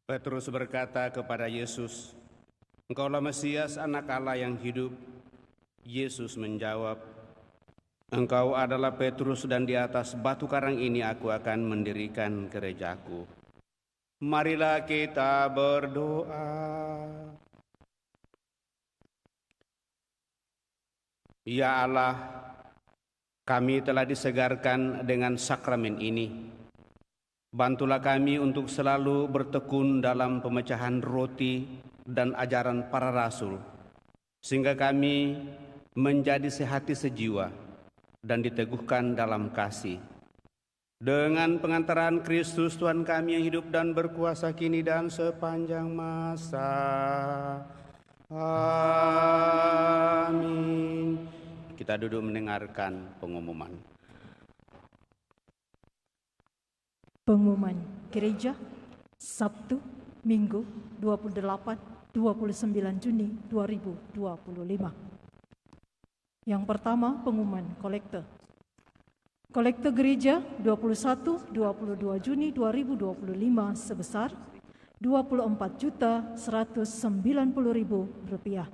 Petrus berkata kepada Yesus, "Engkaulah Mesias, Anak Allah yang hidup." Yesus menjawab, "Engkau adalah Petrus, dan di atas batu karang ini aku akan mendirikan gerejaku." Marilah kita berdoa. Ya Allah, kami telah disegarkan dengan sakramen ini. Bantulah kami untuk selalu bertekun dalam pemecahan roti dan ajaran para rasul, sehingga kami menjadi sehati sejiwa dan diteguhkan dalam kasih. Dengan pengantaran Kristus Tuhan kami yang hidup dan berkuasa kini dan sepanjang masa. Amin. Kita duduk mendengarkan pengumuman. Pengumuman gereja Sabtu, Minggu 28-29 Juni 2025. Yang pertama, pengumuman kolekte. Kolekte gereja 21-22 Juni 2025 sebesar Rp24.190.000.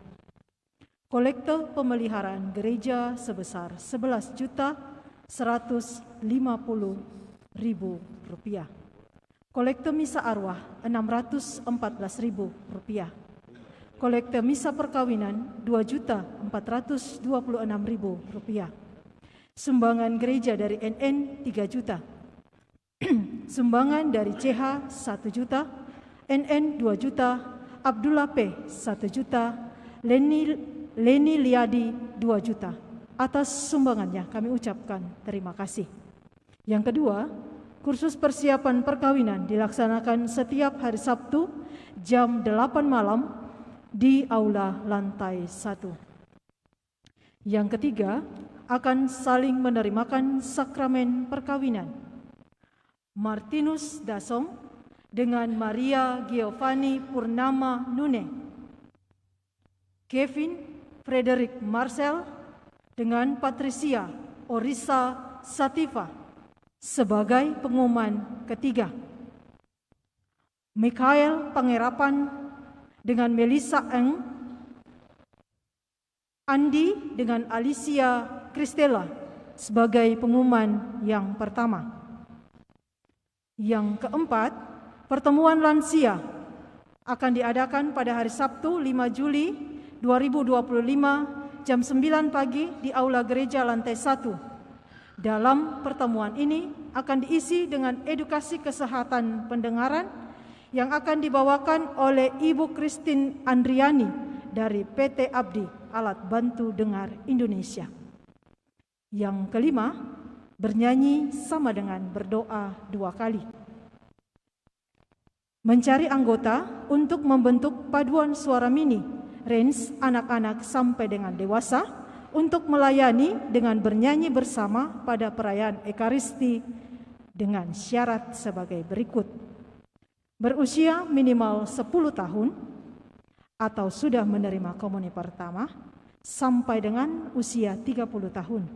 Kolekte pemeliharaan gereja sebesar Rp11.150.000. Kolekte misa arwah Rp614.000. Kolekte misa perkawinan Rp2.426.000. Sumbangan gereja dari NN 3 juta. Sumbangan dari CH 1 juta, NN 2 juta, Abdullah P 1 juta, Leni Liadi 2 juta. Atas sumbangannya kami ucapkan terima kasih. Yang kedua, kursus persiapan perkawinan dilaksanakan setiap hari Sabtu jam 8 malam di aula lantai 1. Yang ketiga, akan saling menerimakan sakramen perkawinan. Martinus Dasom dengan Maria Giovanni Purnama Nune. Kevin Frederick Marcel dengan Patricia Orisa Sativa sebagai pengumuman ketiga. Mikhael Pangerapan dengan Melissa Eng. Andi dengan Alicia Kristela sebagai pengumuman yang pertama. Yang keempat, pertemuan lansia akan diadakan pada hari Sabtu 5 Juli 2025 jam 9 pagi di Aula Gereja lantai 1. Dalam pertemuan ini akan diisi dengan edukasi kesehatan pendengaran yang akan dibawakan oleh Ibu Christine Andriani dari PT Abdi Alat Bantu Dengar Indonesia. Yang kelima, bernyanyi sama dengan berdoa 2 kali. Mencari anggota untuk membentuk paduan suara mini, range anak-anak sampai dengan dewasa, untuk melayani dengan bernyanyi bersama pada perayaan Ekaristi dengan syarat sebagai berikut. Berusia minimal 10 tahun atau sudah menerima komuni pertama sampai dengan usia 30 tahun.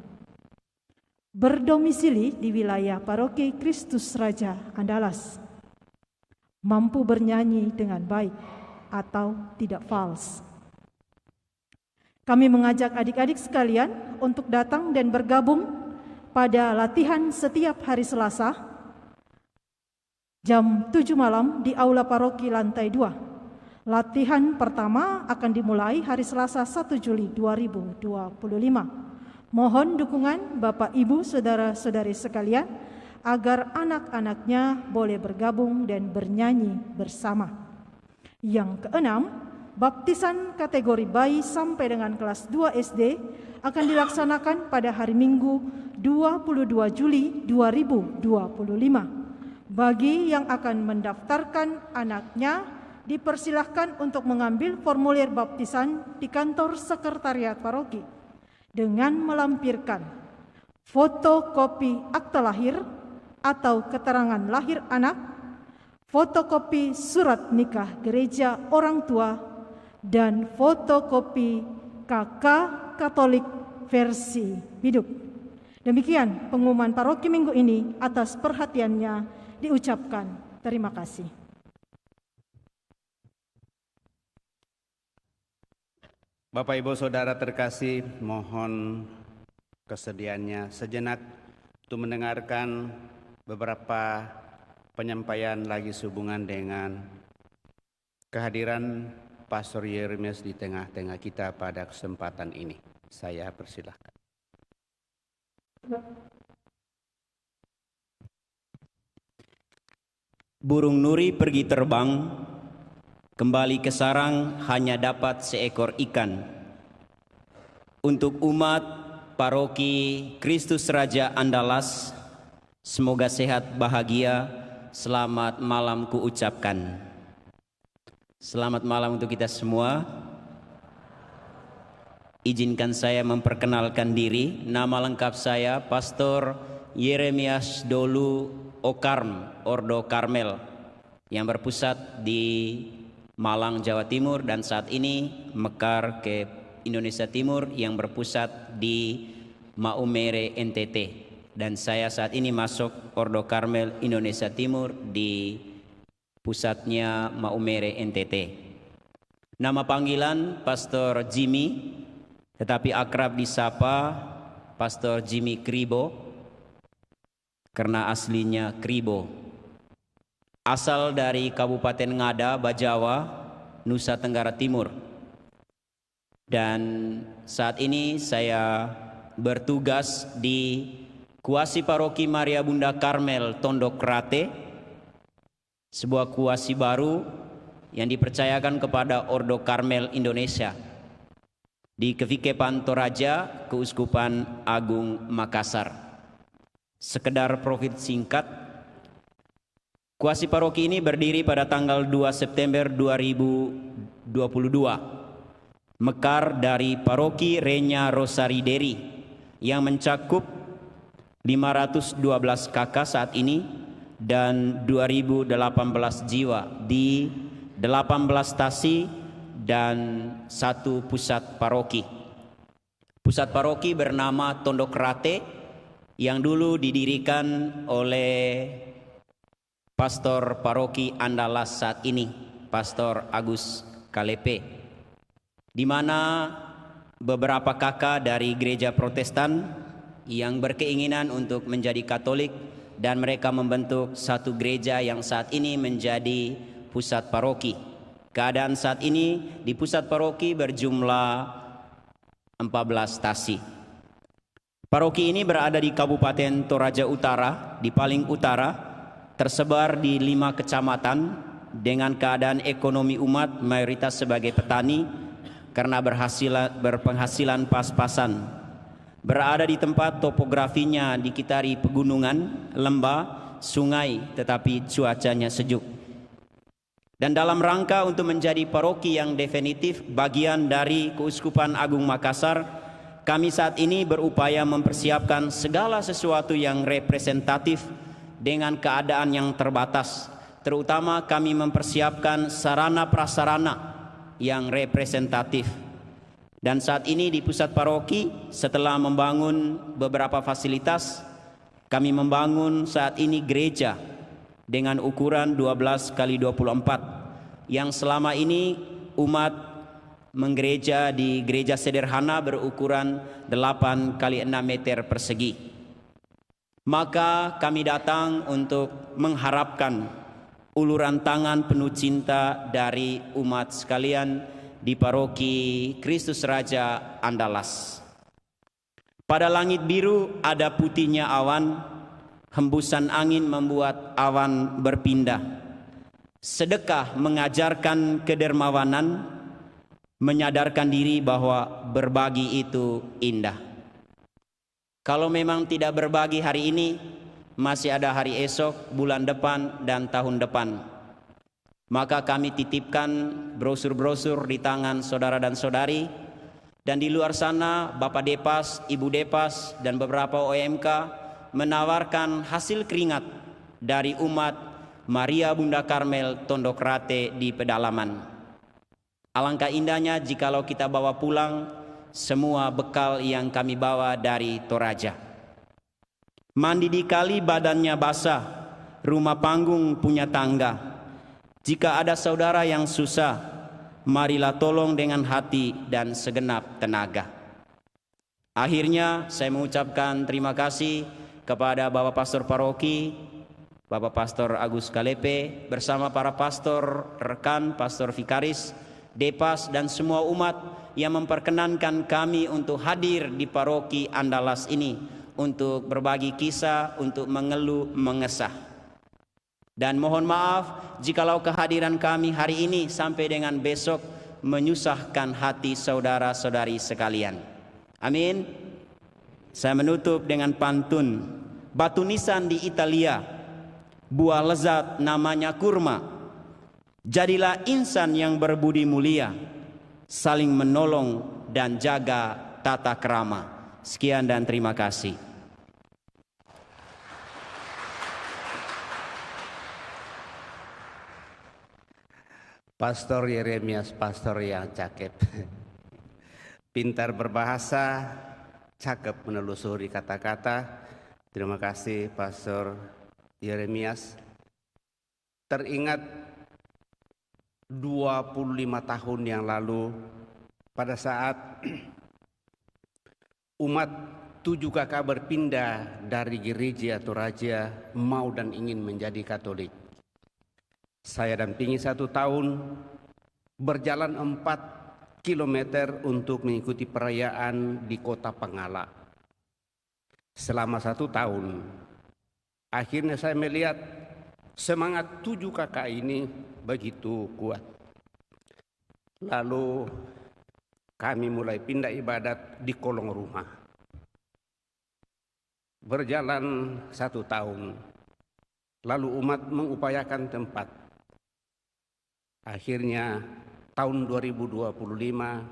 Berdomisili di wilayah Paroki Kristus Raja Andalas. Mampu bernyanyi dengan baik atau tidak fals. Kami mengajak adik-adik sekalian untuk datang dan bergabung pada latihan setiap hari Selasa jam 7 malam di Aula Paroki lantai 2. Latihan pertama akan dimulai hari Selasa 1 Juli 2025. Mohon dukungan Bapak, Ibu, saudara-saudari sekalian agar anak-anaknya boleh bergabung dan bernyanyi bersama. Yang keenam, baptisan kategori bayi sampai dengan kelas 2 SD akan dilaksanakan pada hari Minggu 22 Juli 2025. Bagi yang akan mendaftarkan anaknya, dipersilahkan untuk mengambil formulir baptisan di kantor sekretariat paroki dengan melampirkan fotokopi akta lahir atau keterangan lahir anak, fotokopi surat nikah gereja orang tua, dan fotokopi KK Katolik versi hidup. Demikian pengumuman paroki minggu ini. Atas perhatiannya diucapkan terima kasih. Bapak Ibu Saudara terkasih, mohon kesediaannya sejenak untuk mendengarkan beberapa penyampaian lagi sehubungan dengan kehadiran Pastor Yeremias di tengah-tengah kita pada kesempatan ini. Saya persilahkan. Burung nuri pergi terbang, kembali ke sarang hanya dapat seekor ikan. Untuk umat Paroki Kristus Raja Andalas, semoga sehat bahagia, selamat malam kuucapkan. Selamat malam untuk kita semua. Izinkan saya memperkenalkan diri. Nama lengkap saya Pastor Yeremias Dolu Okarm, Ordo Karmel, yang berpusat di Malang, Jawa Timur, dan saat ini mekar ke Indonesia Timur yang berpusat di Maumere, NTT. Dan saya saat ini masuk Ordo Karmel Indonesia Timur di pusatnya Maumere, NTT. Nama panggilan Pastor Jimmy, tetapi akrab disapa Pastor Jimmy Kribo, karena aslinya Kribo. Asal dari Kabupaten Ngada, Bajawa, Nusa Tenggara Timur. Dan saat ini saya bertugas di Kuasi Paroki Maria Bunda Karmel Tondok Rate, sebuah kuasi baru yang dipercayakan kepada Ordo Karmel Indonesia di Kevikepan Toraja, Keuskupan Agung Makassar. Sekedar profil singkat, kuasi paroki ini berdiri pada tanggal 2 September 2022. Mekar dari Paroki Renya Rosari Deri yang mencakup 512 kakak saat ini dan 2018 jiwa di 18 stasi dan 1 pusat paroki. Pusat paroki bernama Tondok Rate yang dulu didirikan oleh Pastor Paroki Andalas saat ini, Pastor Agus Kalepe, di mana beberapa kakak dari gereja Protestan yang berkeinginan untuk menjadi Katolik, dan mereka membentuk satu gereja yang saat ini menjadi pusat paroki. Keadaan saat ini di pusat paroki berjumlah 14 stasi. Paroki ini berada di Kabupaten Toraja Utara, di paling utara, tersebar di 5 kecamatan dengan keadaan ekonomi umat mayoritas sebagai petani karena berpenghasilan pas-pasan. Berada di tempat topografinya dikitari pegunungan, lembah, sungai, tetapi cuacanya sejuk. Dan dalam rangka untuk menjadi paroki yang definitif bagian dari Keuskupan Agung Makassar, kami saat ini berupaya mempersiapkan segala sesuatu yang representatif dengan keadaan yang terbatas. Terutama kami mempersiapkan sarana prasarana yang representatif. Dan saat ini di pusat paroki, setelah membangun beberapa fasilitas, kami membangun saat ini gereja dengan ukuran 12x24 yang selama ini umat menggereja di gereja sederhana berukuran 8x6 meter persegi. Maka kami datang untuk mengharapkan uluran tangan penuh cinta dari umat sekalian di Paroki Kristus Raja Andalas. Pada langit biru ada putihnya awan, hembusan angin membuat awan berpindah. Sedekah mengajarkan kedermawanan, menyadarkan diri bahwa berbagi itu indah. Kalau memang tidak berbagi hari ini, masih ada hari esok, bulan depan, dan tahun depan. Maka kami titipkan brosur-brosur di tangan saudara dan saudari, dan di luar sana Bapak Depas, Ibu Depas, dan beberapa OMK menawarkan hasil keringat dari umat Maria Bunda Karmel Tondok Rate di pedalaman. Alangkah indahnya jikalau kita bawa pulang semua bekal yang kami bawa dari Toraja. Mandi di kali badannya basah, rumah panggung punya tangga. Jika ada saudara yang susah, marilah tolong dengan hati dan segenap tenaga. Akhirnya saya mengucapkan terima kasih kepada Bapak Pastor Paroki, Bapak Pastor Agus Kalepe, bersama para pastor, rekan, pastor vikaris, depas, dan semua umat yang memperkenankan kami untuk hadir di paroki Andalas ini untuk berbagi kisah, untuk mengeluh, mengesah. Dan mohon maaf jikalau kehadiran kami hari ini sampai dengan besok menyusahkan hati saudara-saudari sekalian. Amin. Saya menutup dengan pantun. Batu nisan di Italia, buah lezat namanya kurma. Jadilah insan yang berbudi mulia, saling menolong dan jaga tata krama. Sekian dan terima kasih. Pastor Yeremias, pastor yang cakep, pintar berbahasa, cakep menelusuri kata-kata. Terima kasih Pastor Yeremias. Teringat 25 tahun yang lalu pada saat umat 7KK berpindah dari gereja atau raja mau dan ingin menjadi Katolik. Saya dampingi 1 tahun, berjalan 4 kilometer untuk mengikuti perayaan di kota Pengala. Selama 1 tahun, akhirnya saya melihat semangat 7KK ini begitu kuat. Lalu kami mulai pindah ibadat di kolong rumah. Berjalan 1 tahun, lalu umat mengupayakan tempat. Akhirnya tahun 2025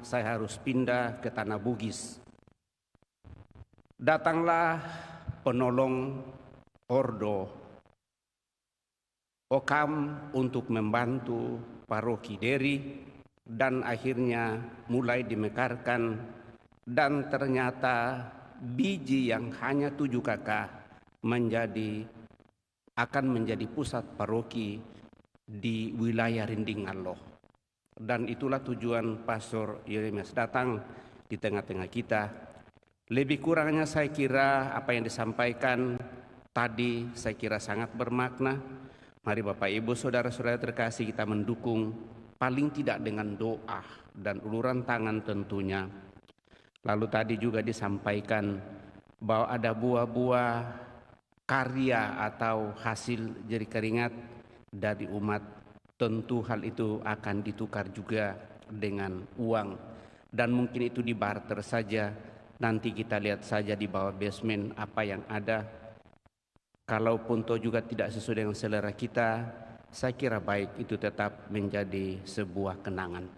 saya harus pindah ke Tanah Bugis. Datanglah penolong Ordo Okam untuk membantu paroki Deri, dan akhirnya mulai dimekarkan, dan ternyata biji yang hanya 7KK akan menjadi pusat paroki di wilayah Rindingalloh. Dan itulah tujuan Pastor Yeremias datang di tengah-tengah kita. Lebih kurangnya saya kira apa yang disampaikan tadi saya kira sangat bermakna. Mari Bapak Ibu saudara-saudara terkasih, kita mendukung paling tidak dengan doa dan uluran tangan tentunya. Lalu tadi juga disampaikan bahwa ada buah-buah karya atau hasil jerih keringat dari umat. Tentu hal itu akan ditukar juga dengan uang, dan mungkin itu dibarter saja. Nanti kita lihat saja di bawah basement apa yang ada. Kalaupun toh juga tidak sesuai dengan selera kita, saya kira baik itu tetap menjadi sebuah kenangan.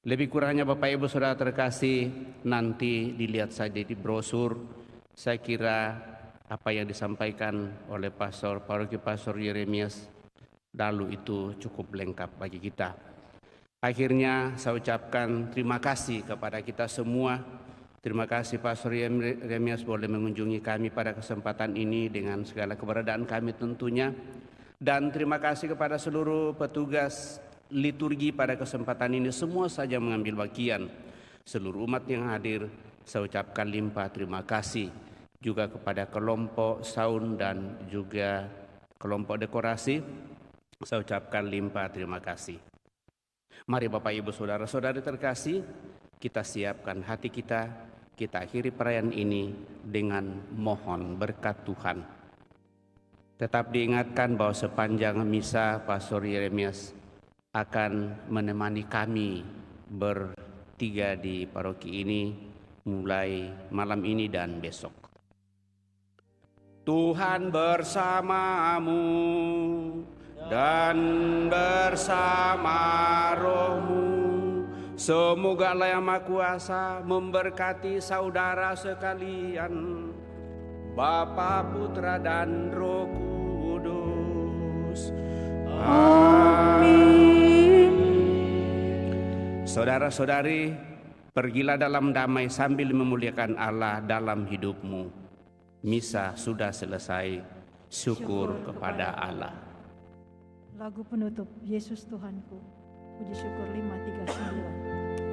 Lebih kurangnya Bapak Ibu Saudara terkasih, nanti dilihat saja di brosur. Saya kira apa yang disampaikan oleh Pastor Paroki Pastor Yeremias lalu itu cukup lengkap bagi kita. Akhirnya saya ucapkan terima kasih kepada kita semua. Terima kasih Pastor Yeremias boleh mengunjungi kami pada kesempatan ini dengan segala keberadaan kami tentunya. Dan terima kasih kepada seluruh petugas liturgi pada kesempatan ini, semua saja mengambil bagian. Seluruh umat yang hadir, saya ucapkan limpah terima kasih. Juga kepada kelompok sound dan juga kelompok dekorasi, saya ucapkan limpah terima kasih. Mari Bapak Ibu Saudara-saudari terkasih, kita siapkan hati kita akhiri perayaan ini dengan mohon berkat Tuhan. Tetap diingatkan bahwa sepanjang misa Pastor Yeremias akan menemani kami bertiga di paroki ini mulai malam ini dan besok. Tuhan bersamamu dan bersama rohmu. Semoga Allah yang Maha Kuasa memberkati saudara sekalian, Bapa, Putra, dan Roh Kudus. Amin. Saudara-saudari, pergilah dalam damai sambil memuliakan Allah dalam hidupmu. Misa sudah selesai. Syukur kepada Allah. Lagu penutup, Yesus Tuhanku. Puji syukur 539.